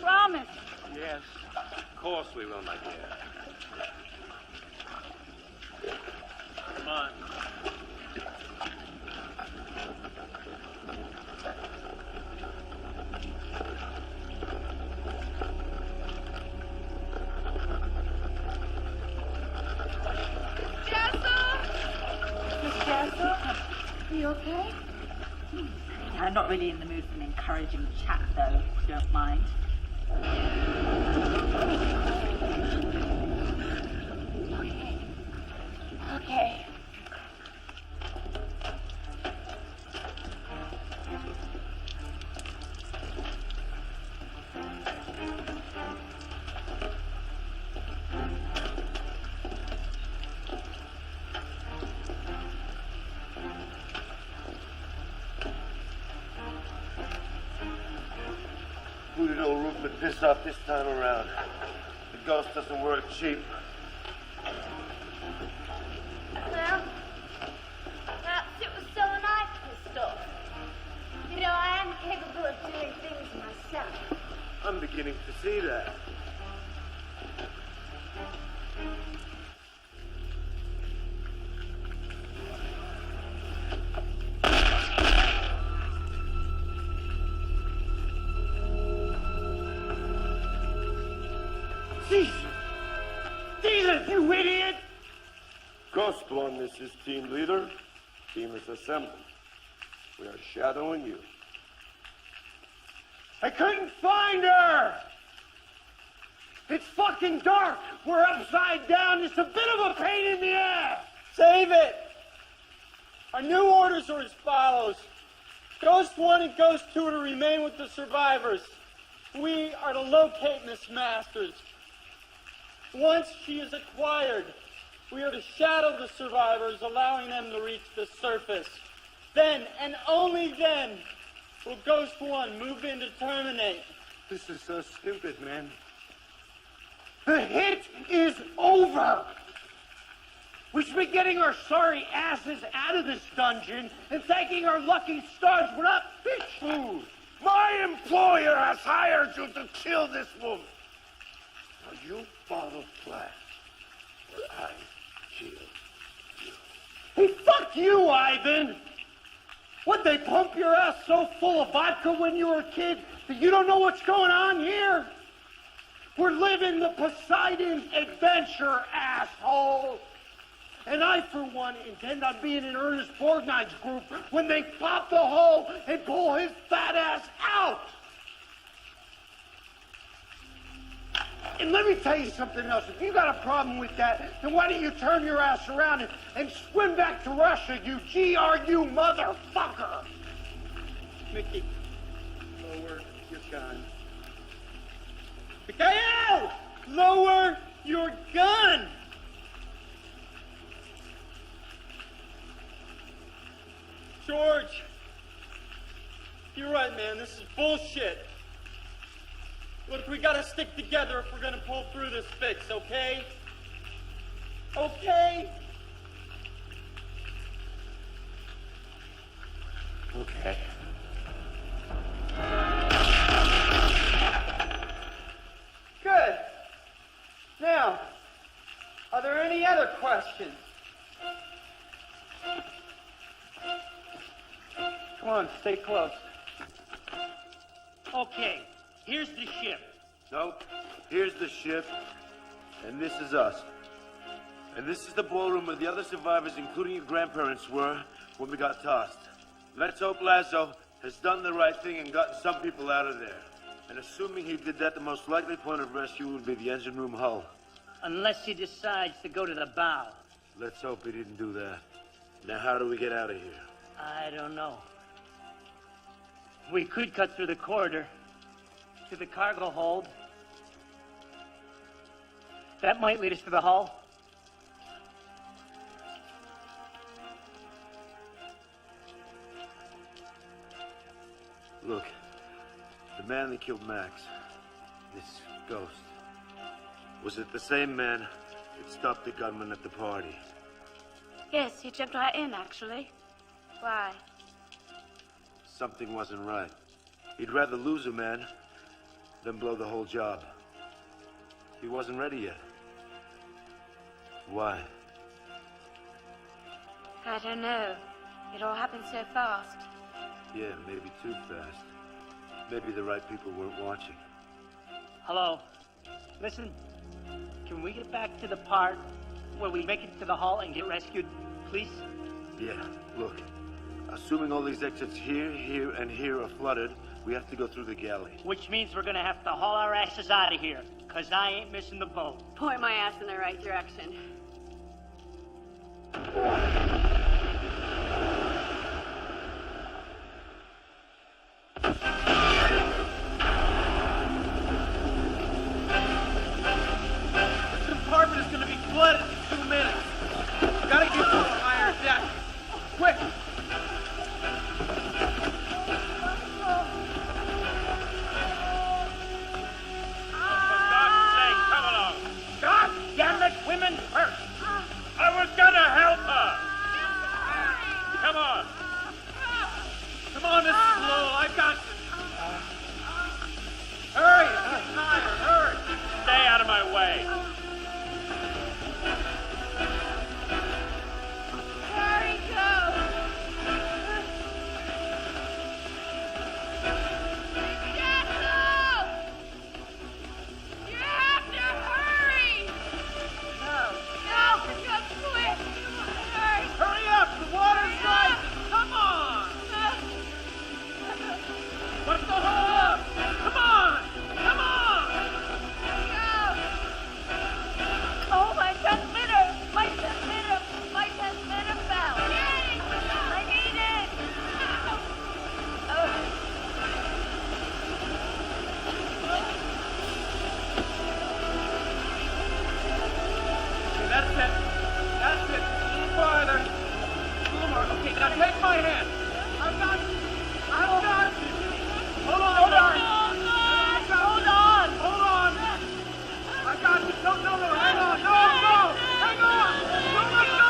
S12: Promise.
S16: Yes, of course we will, my dear. Come on.
S9: Are you okay? I'm not really in the mood for an encouraging chat, though, if you don't mind.
S14: Okay.
S1: Who did old Rupert piss off this time around? The ghost doesn't work cheap.
S14: Well, perhaps it was someone I pissed off. You know, I am capable of doing things myself.
S1: I'm beginning
S15: Ghost One, this is team leader. Team is assembled. We are shadowing you.
S3: I couldn't find her! It's fucking dark! We're upside down! It's a bit of a pain in the ass!
S16: Save it! Our new orders are as follows. Ghost 1 and Ghost 2 are to remain with the survivors. We are to locate Miss Masters. Once she is acquired, we are to shadow the survivors, allowing them to reach the surface. Then, and only then, will Ghost 1 move in to terminate.
S1: This is so stupid, man.
S3: The hit is over! We should be getting our sorry asses out of this dungeon and thanking our lucky stars we're not fish food!
S15: My employer has hired you to kill this woman. Now you follow plan, or I kill you.
S3: Hey, fuck you, Ivan! What, they pump your ass so full of vodka when you were a kid that you don't know what's going on here? We're living the Poseidon adventure, asshole! And I, for one, intend on being in Ernest Borgnine's group when they pop the hole and pull his fat ass out! And let me tell you something else. If you got a problem with that, then why don't you turn your ass around and swim back to Russia, you GRU motherfucker!
S16: Mickey, lower your gun. Mikhail! Lower your gun! George, you're right, man. This is bullshit. Look, we gotta stick together if we're gonna pull through this fix, okay? Okay?
S1: Okay.
S16: Good. Now, are there any other questions? Come on, stay close.
S7: Okay, here's the ship.
S1: Nope. Here's the ship, and this is us. And this is the ballroom where the other survivors, including your grandparents, were when we got tossed. Let's hope Lazo has done the right thing and gotten some people out of there. And assuming he did that, the most likely point of rescue would be the engine room hull.
S7: Unless he decides to go to the bow.
S1: Let's hope he didn't do that. Now, how do we get out of here?
S7: I don't know. We could cut through the corridor to the cargo hold. That might lead us to the hull.
S1: Look, the man that killed Max, this ghost, was it the same man that stopped the gunman at the party?
S14: Yes, he jumped right in, actually. Why?
S1: Something wasn't right. He'd rather lose a man than blow the whole job. He wasn't ready yet. Why?
S14: I don't know. It all happened so fast.
S1: Yeah, maybe too fast. Maybe the right people weren't watching.
S7: Hello. Listen, can we get back to the part where we make it to the hull and get rescued, please?
S1: Yeah, look. Assuming all these exits here, and here are flooded, we have to go through the galley.
S7: Which means we're gonna have to haul our asses out of here, because I ain't missing the boat.
S14: Point my ass in the right direction.
S16: This compartment is gonna be flooded in 2 minutes. Gotta get to a higher deck. Quick!
S13: For God's sake, come along.
S7: God damn it, women first!
S16: my hand. I've got it. I've got it. Hold on. Hold on. Hold on. Hold on. I got it. No. Hang on. No. Hang on. Don't let go.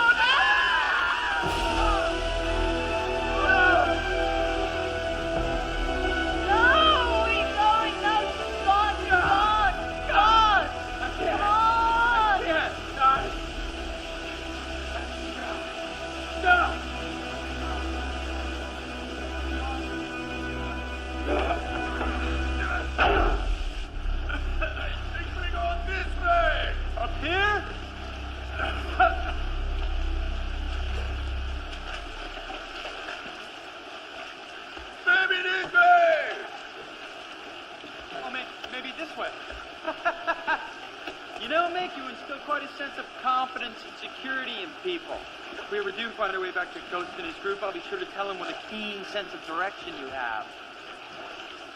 S16: If we ever do find our way back to Ghost and his group, I'll be sure to tell him what a keen sense of direction you have.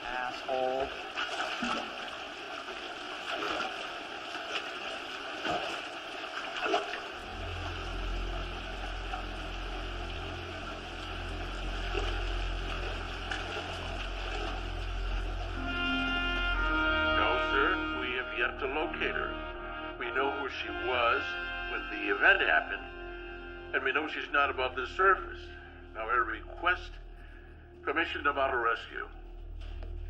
S16: Asshole.
S4: No, sir. We have yet to locate her. We know who she was when the event happened, and we know she's not above the surface. Now I request permission to mount a rescue.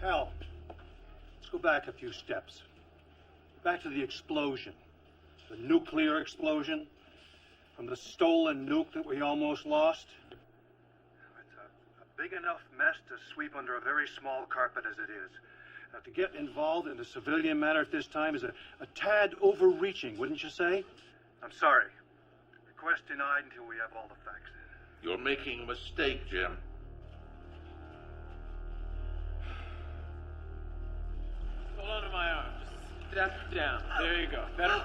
S19: Hal, let's go back a few steps. Back to the explosion. The nuclear explosion from the stolen nuke that we almost lost. It's a big enough mess to sweep under a very small carpet as it is. Now, to get involved in a civilian matter at this time is a tad overreaching, wouldn't you say? I'm sorry. Request denied until we have all the facts in.
S4: You're making a mistake, Jim.
S11: Hold on to my arm. Just step down. There you go. Better.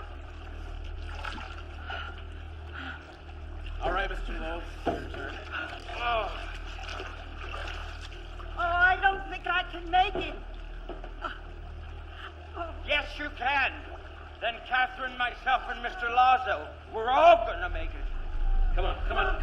S11: All right, Mr. Lowell. Your turn.
S12: Oh, I don't think I can make it.
S3: Yes, you can. Then Catherine, myself, and Mr. Lazo, we're all gonna make it.
S11: Come on. Come on.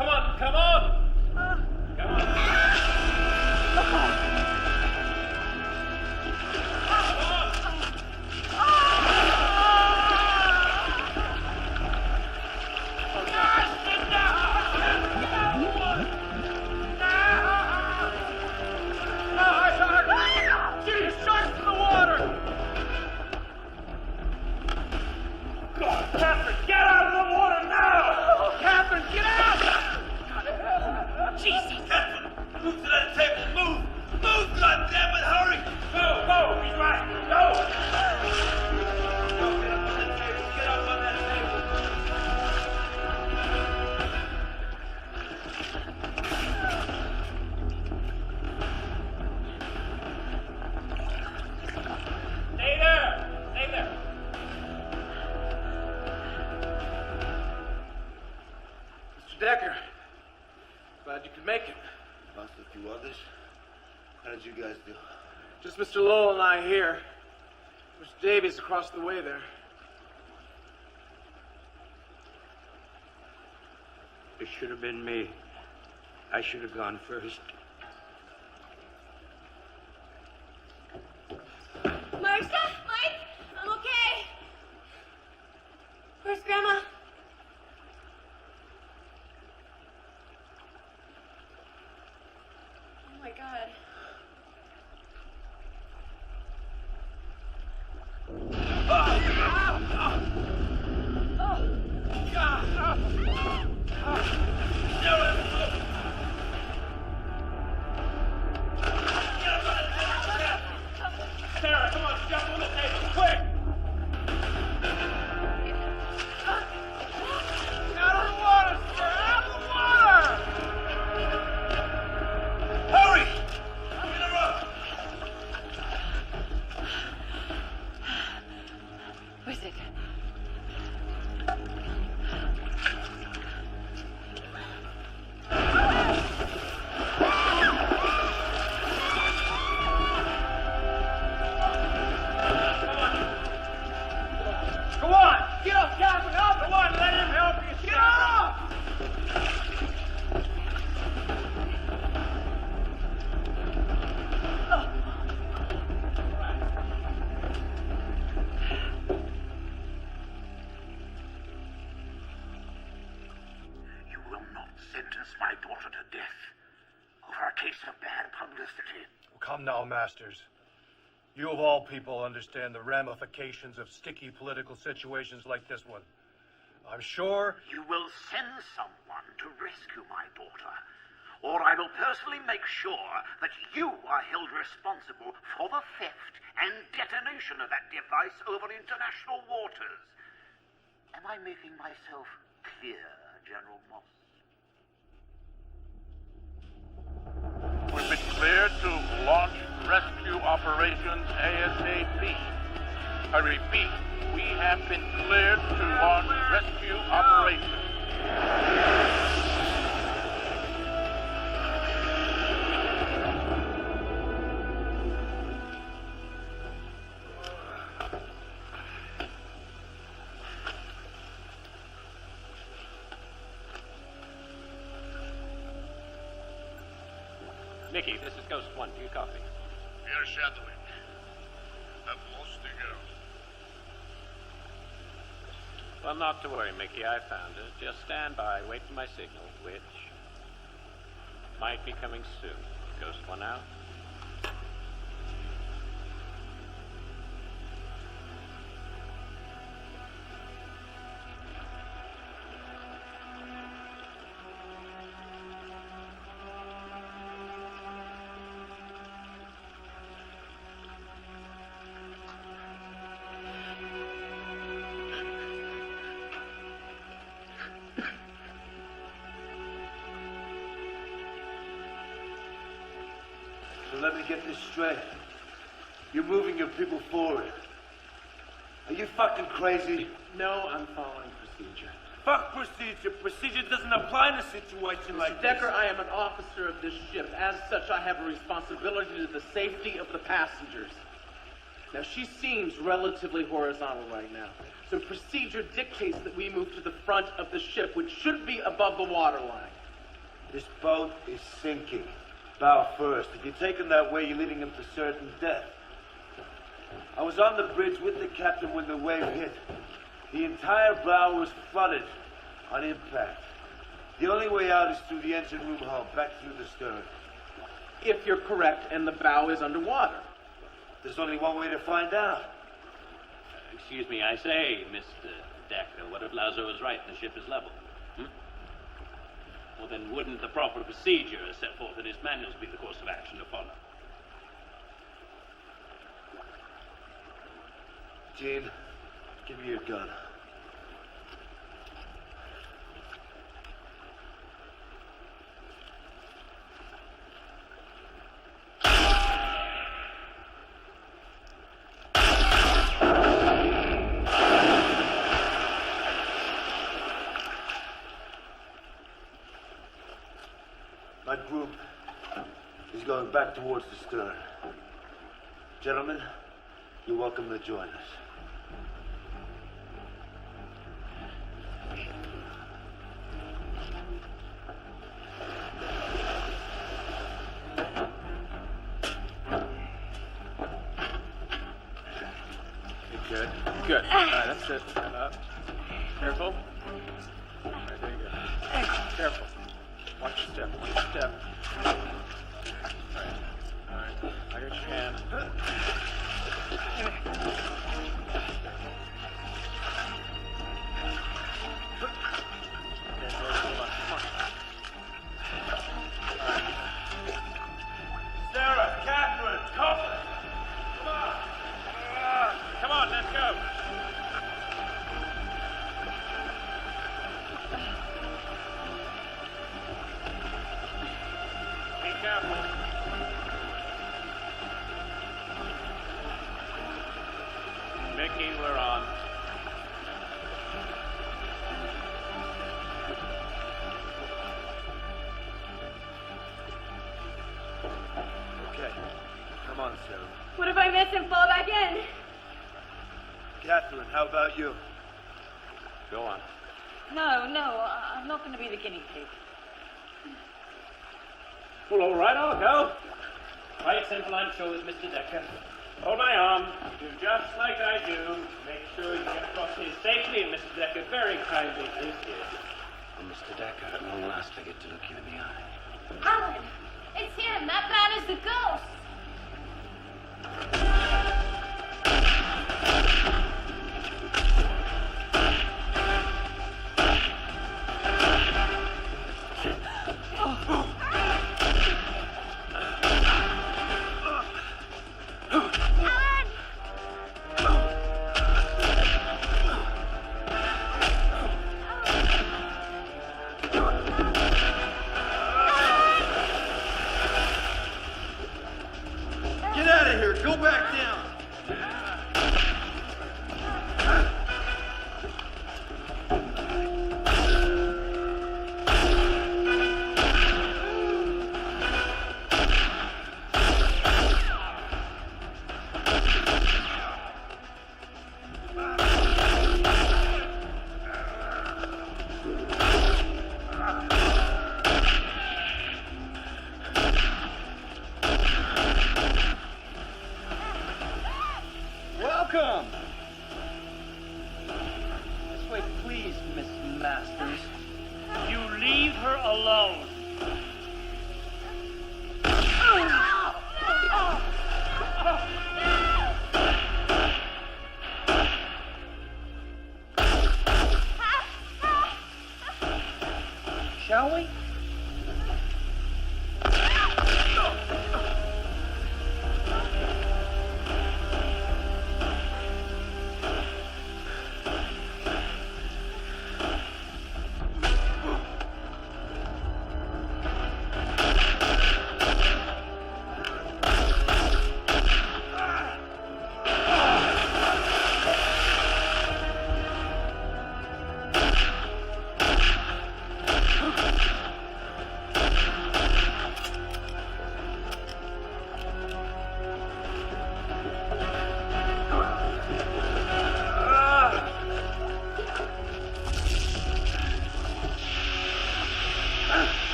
S3: Catherine, get out of the water now! Catherine, get out! Jesus! Catherine, move to that table, move! Move, goddammit, hurry! Go, he's right, go! Go, get up on that table, get up on that table. Stay there!
S11: Decker, glad you could make it.
S1: Lost a few others. How did you guys do?
S11: Just Mr. Lowell and I here. Mr. Davies across the way there.
S3: It should have been me. I should have gone first.
S5: Marcia? Mike? I'm okay. Where's Grandma? Oh my God.
S10: sentence my daughter to death over a case of bad publicity.
S19: Come now, Masters. You of all people understand the ramifications of sticky political situations like this one. I'm sure...
S10: You will send someone to rescue my daughter, or I will personally make sure that you are held responsible for the theft and detonation of that device over international waters. Am I making myself clear, General Moss?
S4: We've been cleared to launch rescue operations ASAP. I repeat, we have been cleared to launch rescue operations.
S16: Nicky, this is Ghost 1. Do you copy?
S10: You're shadowing. Have most to go.
S16: Well, not to worry, Mickey. I found it. Just stand by, wait for my signal, which might be coming soon. Ghost 1 out.
S1: So let me get this straight. You're moving your people forward. Are you fucking crazy?
S11: No, I'm following procedure.
S13: Fuck procedure. Procedure doesn't apply in a situation like this.
S11: Decker, I am an officer of this ship. As such, I have a responsibility to the safety of the passengers. Now, she seems relatively horizontal right now. So procedure dictates that we move to the front of the ship, which should be above the waterline.
S1: This boat is sinking. Bow first. If you take him that way, you're leading him to certain death. I was on the bridge with the captain when the wave hit. The entire bow was flooded on impact. The only way out is through the engine room hull, back through the stern.
S11: If you're correct and the bow is underwater.
S1: There's only one way to find out.
S19: Excuse me, I say, Mr. Decker, what if Lazo is right and the ship is level? Well, then wouldn't the proper procedure set forth in his manuals be the course of action to follow?
S1: Gene, give me your gun. My group is going back towards the stern. Gentlemen, you're welcome to join us.
S11: Good. Good. All right, that's it. Stand up. Careful. All right, there you go. Careful. Watch your step. Watch your step. All right. I got your hand. Okay, hold on. Come on. All right.
S13: Sarah, Catherine, Copeland. Come on.
S16: Come on, let's go. Be careful. Mickey, we're on.
S1: Okay. Come on, Sarah.
S14: What if I miss and fall back in?
S1: Catherine, how about you?
S16: Go on.
S9: No, I'm not going to be the guinea pig.
S19: Well, all right, I'll go. Right, Central, I'm sure with Mr. Decker. Hold my arm. Do just like I do. Make sure you get across here safely, and Mr. Decker very kindly is here.
S17: And Mr. Decker, at long last, I get to look you in the eye.
S5: Alan! It's him! That man is the ghost!
S3: Get out of here! Go back down! Welcome! This way, please, Miss Masters. You leave her alone. Shall we?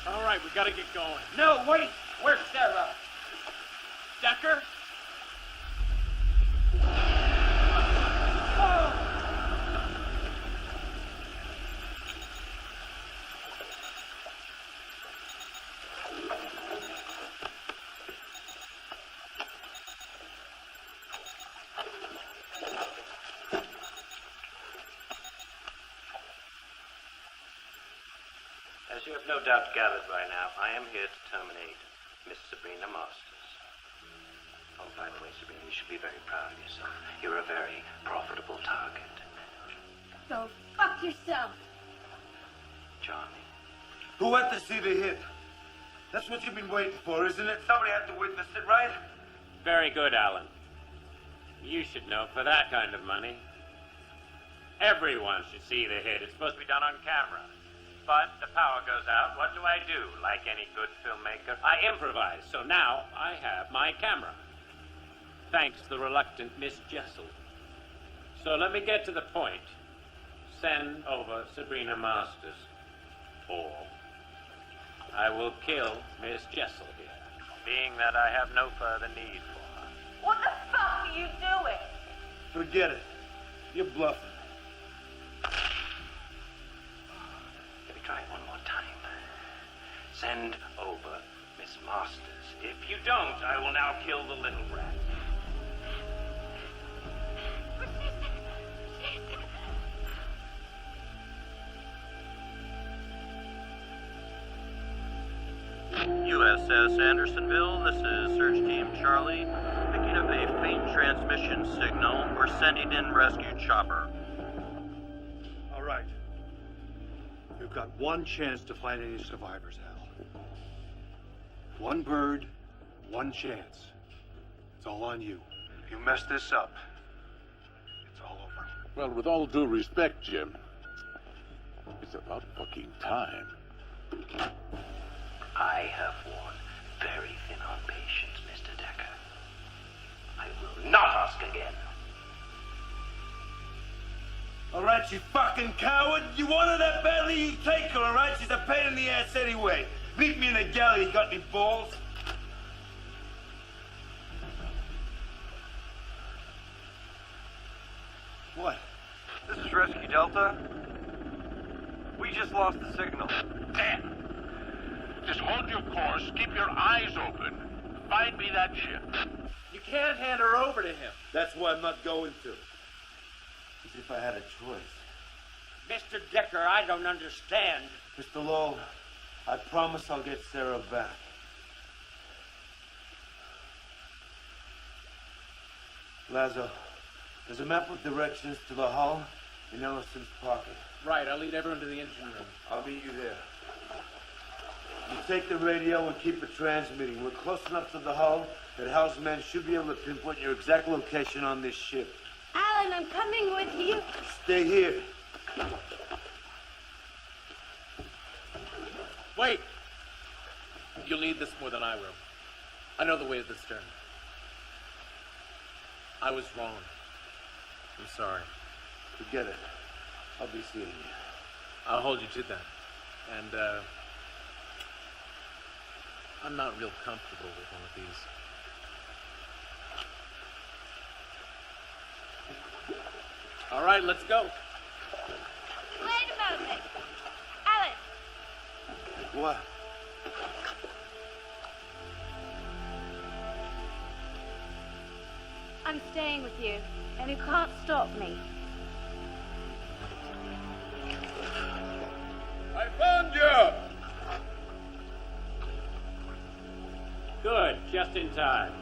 S16: All right, we gotta get going.
S3: No, wait! Where's Sarah?
S16: Decker?
S10: As you have no doubt gathered by now, I am here to terminate Miss Sabrina Masters. Oh, by the way, Sabrina, you should be very proud of yourself. You're a very profitable target.
S5: Go fuck yourself!
S10: Charming.
S1: Who went to see the hit? That's what you've been waiting for, isn't it? Somebody had to witness it, right?
S8: Very good, Alan. You should know, for that kind of money, everyone should see the hit. It's supposed to be done on camera. But the power goes out. What do I do? Like any good filmmaker, I improvise. So now I have my camera. Thanks to the reluctant Miss Jessel. So let me get to the point. Send over Sabrina Masters. Or I will kill Miss Jessel here, being that I have no further need for her.
S9: What the fuck are you doing?
S1: Forget it. You're bluffing.
S10: Let me try it one more time. Send over Miss Masters. If you don't, I will now kill the little rat.
S20: USS Andersonville, this is Search Team Charlie. Picking up a faint transmission signal. We're sending in rescue chopper.
S19: All right. You've got one chance to find any survivors, Hal. One bird, one chance. It's all on you. If you mess this up, it's all over.
S4: Well, with all due respect, Jim, it's about fucking time.
S10: I have worn very thin on patience, Mr. Decker. I will not ask again.
S1: All right, you fucking coward. You wanted that badly, you take her, all right? She's a pain in the ass anyway. Meet me in the galley, you got any balls? What?
S19: This is Rescue Delta. We just lost the signal.
S4: Dan! Just hold your course. Keep your eyes open. Find me that ship.
S11: You can't hand her over to him.
S1: That's why I'm not going to. As if I had a choice.
S8: Mr. Decker, I don't understand.
S1: Mr. Lowell, I promise I'll get Sarah back. Lazo, there's a map with directions to the hull in Ellison's pocket.
S11: Right, I'll lead everyone to the engine room.
S1: I'll meet you there. You take the radio and keep it transmitting. We're close enough to the hull that Hal's men should be able to pinpoint your exact location on this ship.
S5: Alan, I'm coming with you.
S1: Stay here.
S11: Wait! You'll need this more than I will. I know the way to the stern. I was wrong. I'm sorry.
S1: Forget it. I'll be seeing you.
S11: I'll hold you to that. And, I'm not real comfortable with one of these. All right, let's go.
S5: Wait a moment. Alan.
S1: What?
S5: I'm staying with you, and you can't stop me.
S15: I found you!
S8: Good, just in time.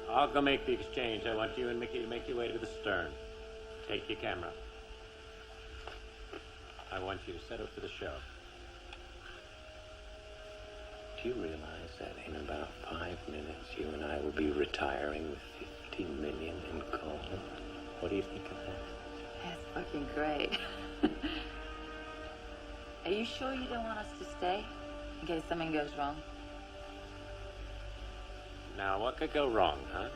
S8: I'll go make the exchange. I want you and Mickey to make your way to the stern. Take your camera. I want you to set up for the show.
S2: Do you realize that in about 5 minutes, you and I will be retiring with $50 million in gold? What do you think of that?
S9: That's fucking great. Are you sure you don't want us to stay? In case something goes wrong?
S8: Now, what could go wrong, huh?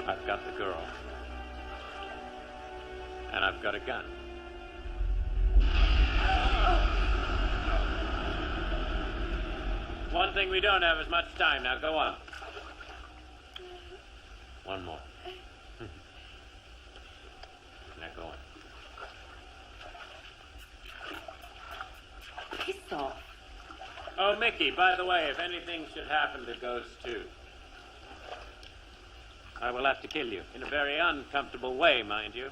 S8: I've got the girl. And I've got a gun. One thing we don't have is much time. Now, go on. One more. Now, go on.
S9: Piss off.
S8: Oh, Mickey, by the way, if anything should happen to Ghost 2, I will have to kill you. In a very uncomfortable way, mind you.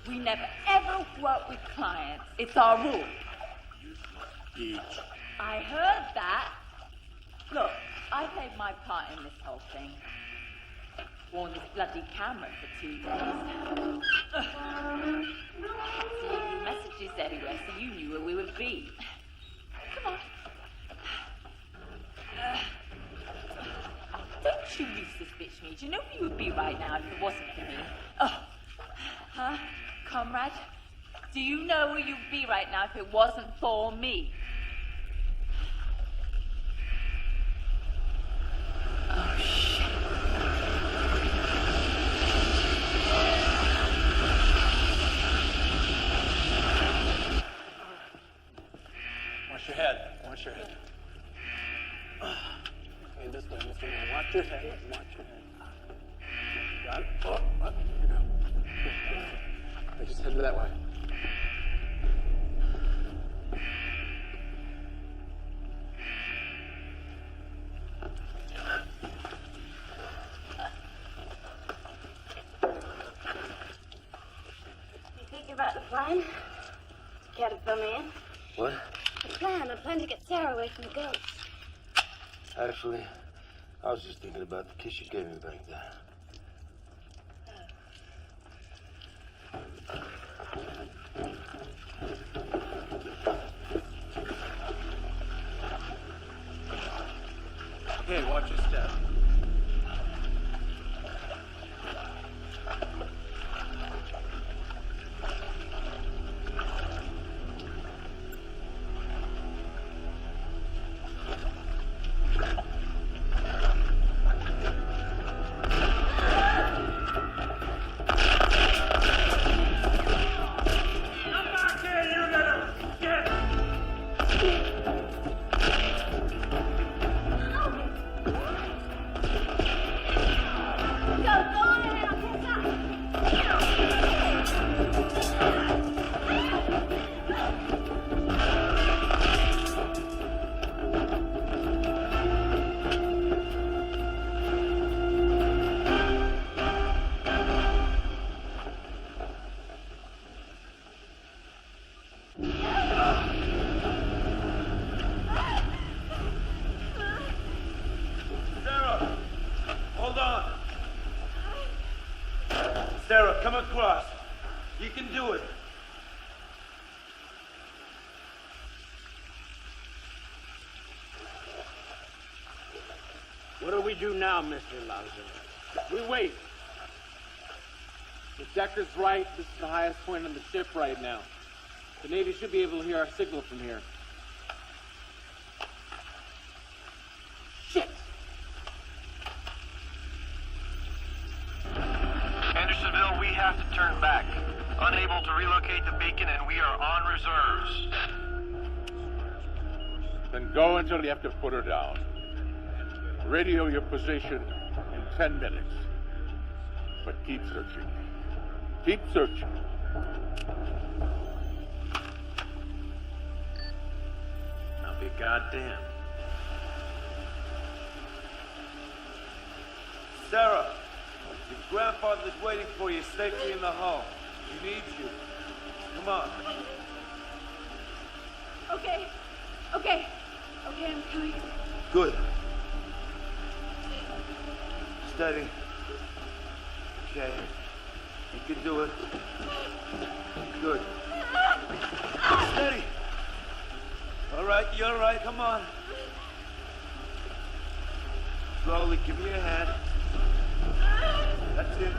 S9: We never ever work with clients. It's our rule. I heard that. Look, I played my part in this whole thing. Worn this bloody camera for 2 days. Seeing messages everywhere so you knew where we would be. Come on. Don't you lose this bitch me. Do you know where you would be right now if it wasn't for me? Oh. Huh? Comrade? Do you know where you'd be right now if it wasn't for me? Oh, shit.
S11: Watch your head. Watch your head. Okay, this way, Mr. Man. Watch your head. Watch your head. Got it? Oh, here you go. I just headed that way.
S5: You thinking about the plan? You care to fill me in?
S1: What?
S5: The plan. I plan to get Sarah away from the ghosts.
S1: Actually, I was just thinking about the kiss you gave me back there.
S11: Hey, watch your step.
S1: Sarah, come across. You can do it.
S11: What do we do now, Mr. Lauser? We wait. If Decker's right, this is the highest point on the ship right now. The Navy should be able to hear our signal from here. Shit!
S20: Andersonville, we have to turn back. Unable to relocate the beacon, and we are on reserves.
S4: Then go until you have to put her down. Radio your position in 10 minutes. But keep searching. Keep searching.
S1: I'll be goddamned. Sarah, your grandfather's waiting for you safely in the hull. He needs you. Come on.
S9: Okay, I'm coming.
S1: Good. Steady. Okay. You can do it. Good. Steady. All right, you're all right. Come on. Slowly, give me a hand. That's it.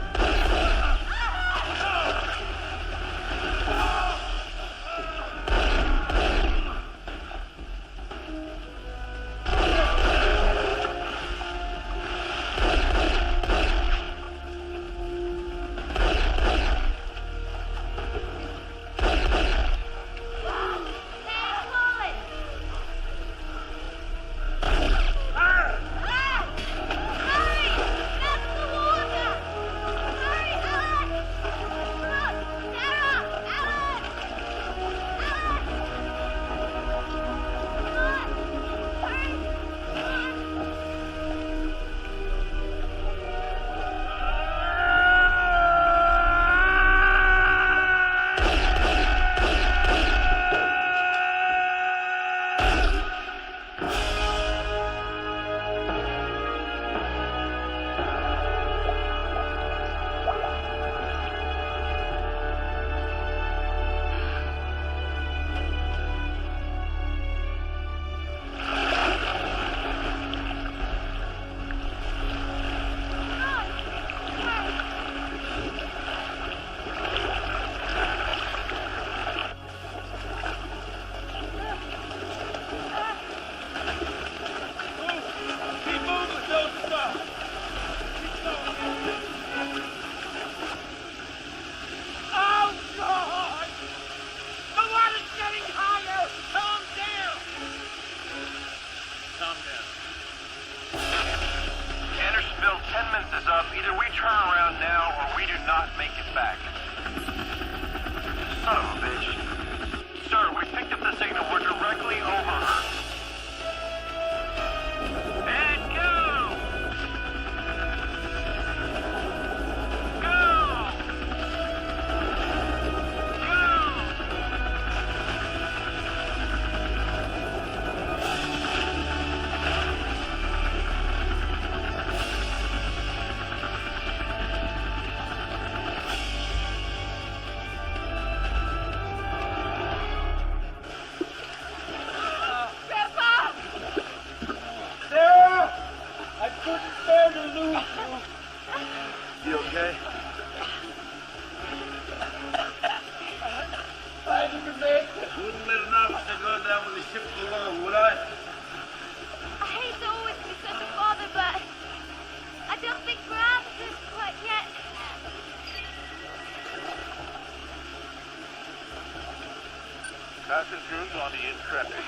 S4: the Intrepid.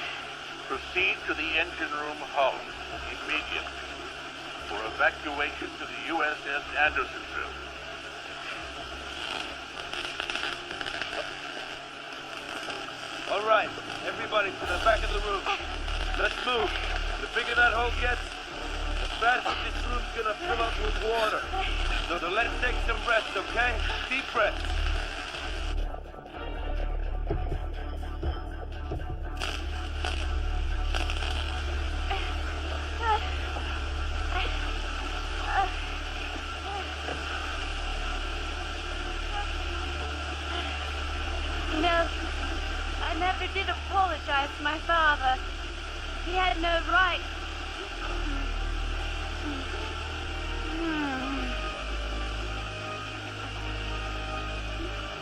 S4: Proceed to the engine room hull immediately for evacuation to the USS Andersonville.
S1: All right, everybody to the back of the room. Let's move. The bigger that hole gets, the faster this room's gonna fill up with water. So let's take some rest, okay? Deep breaths.
S5: You know, I never did apologize to my father. He had no right.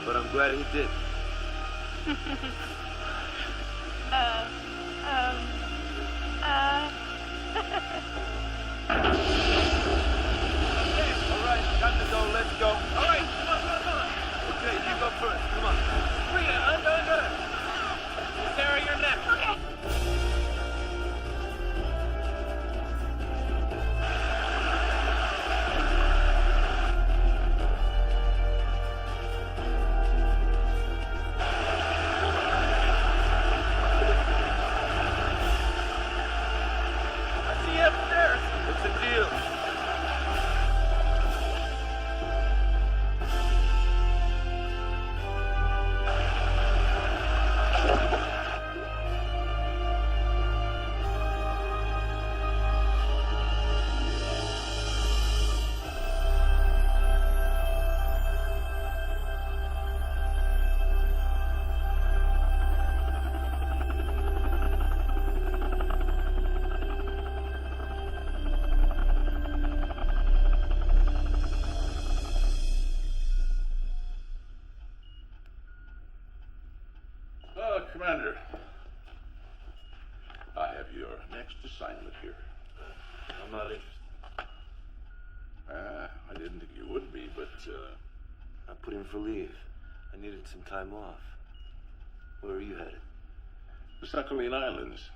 S1: But I'm glad he did. Okay, all right, got to go, let's go. All right, come on. Okay, you go first, come on.
S11: Rita, under. Sarah, you're next.
S5: Okay.
S11: I see you upstairs.
S1: What's the deal?
S4: Commander, I have your next assignment here.
S1: I'm not interested.
S4: I didn't think you would be, but,
S1: I put in for leave. I needed some time off. Where are you headed?
S4: the Sakhalin Islands.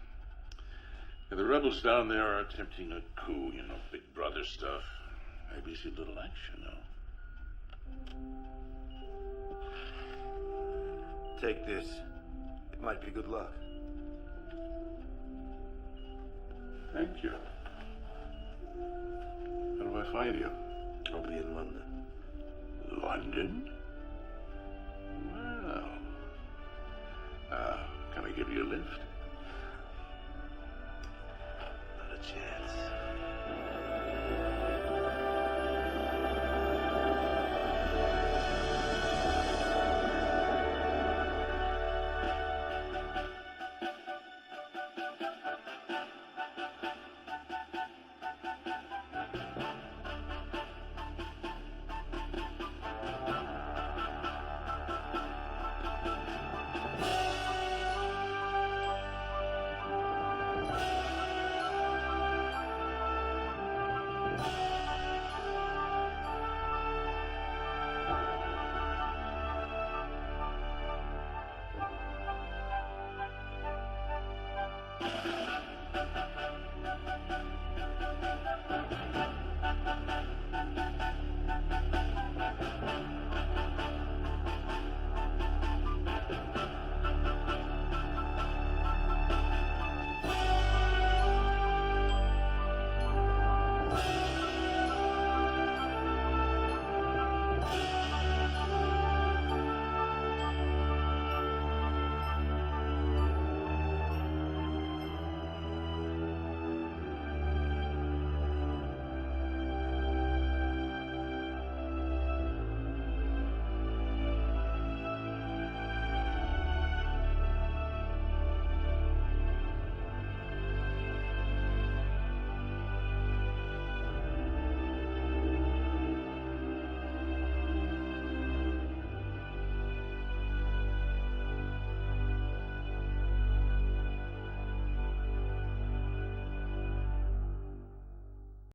S4: The rebels down there are attempting a coup, big brother stuff. Maybe see a little action, though.
S1: Take this. It might be good luck.
S4: Thank you. How do I find you?
S1: I'll be in London.
S4: London?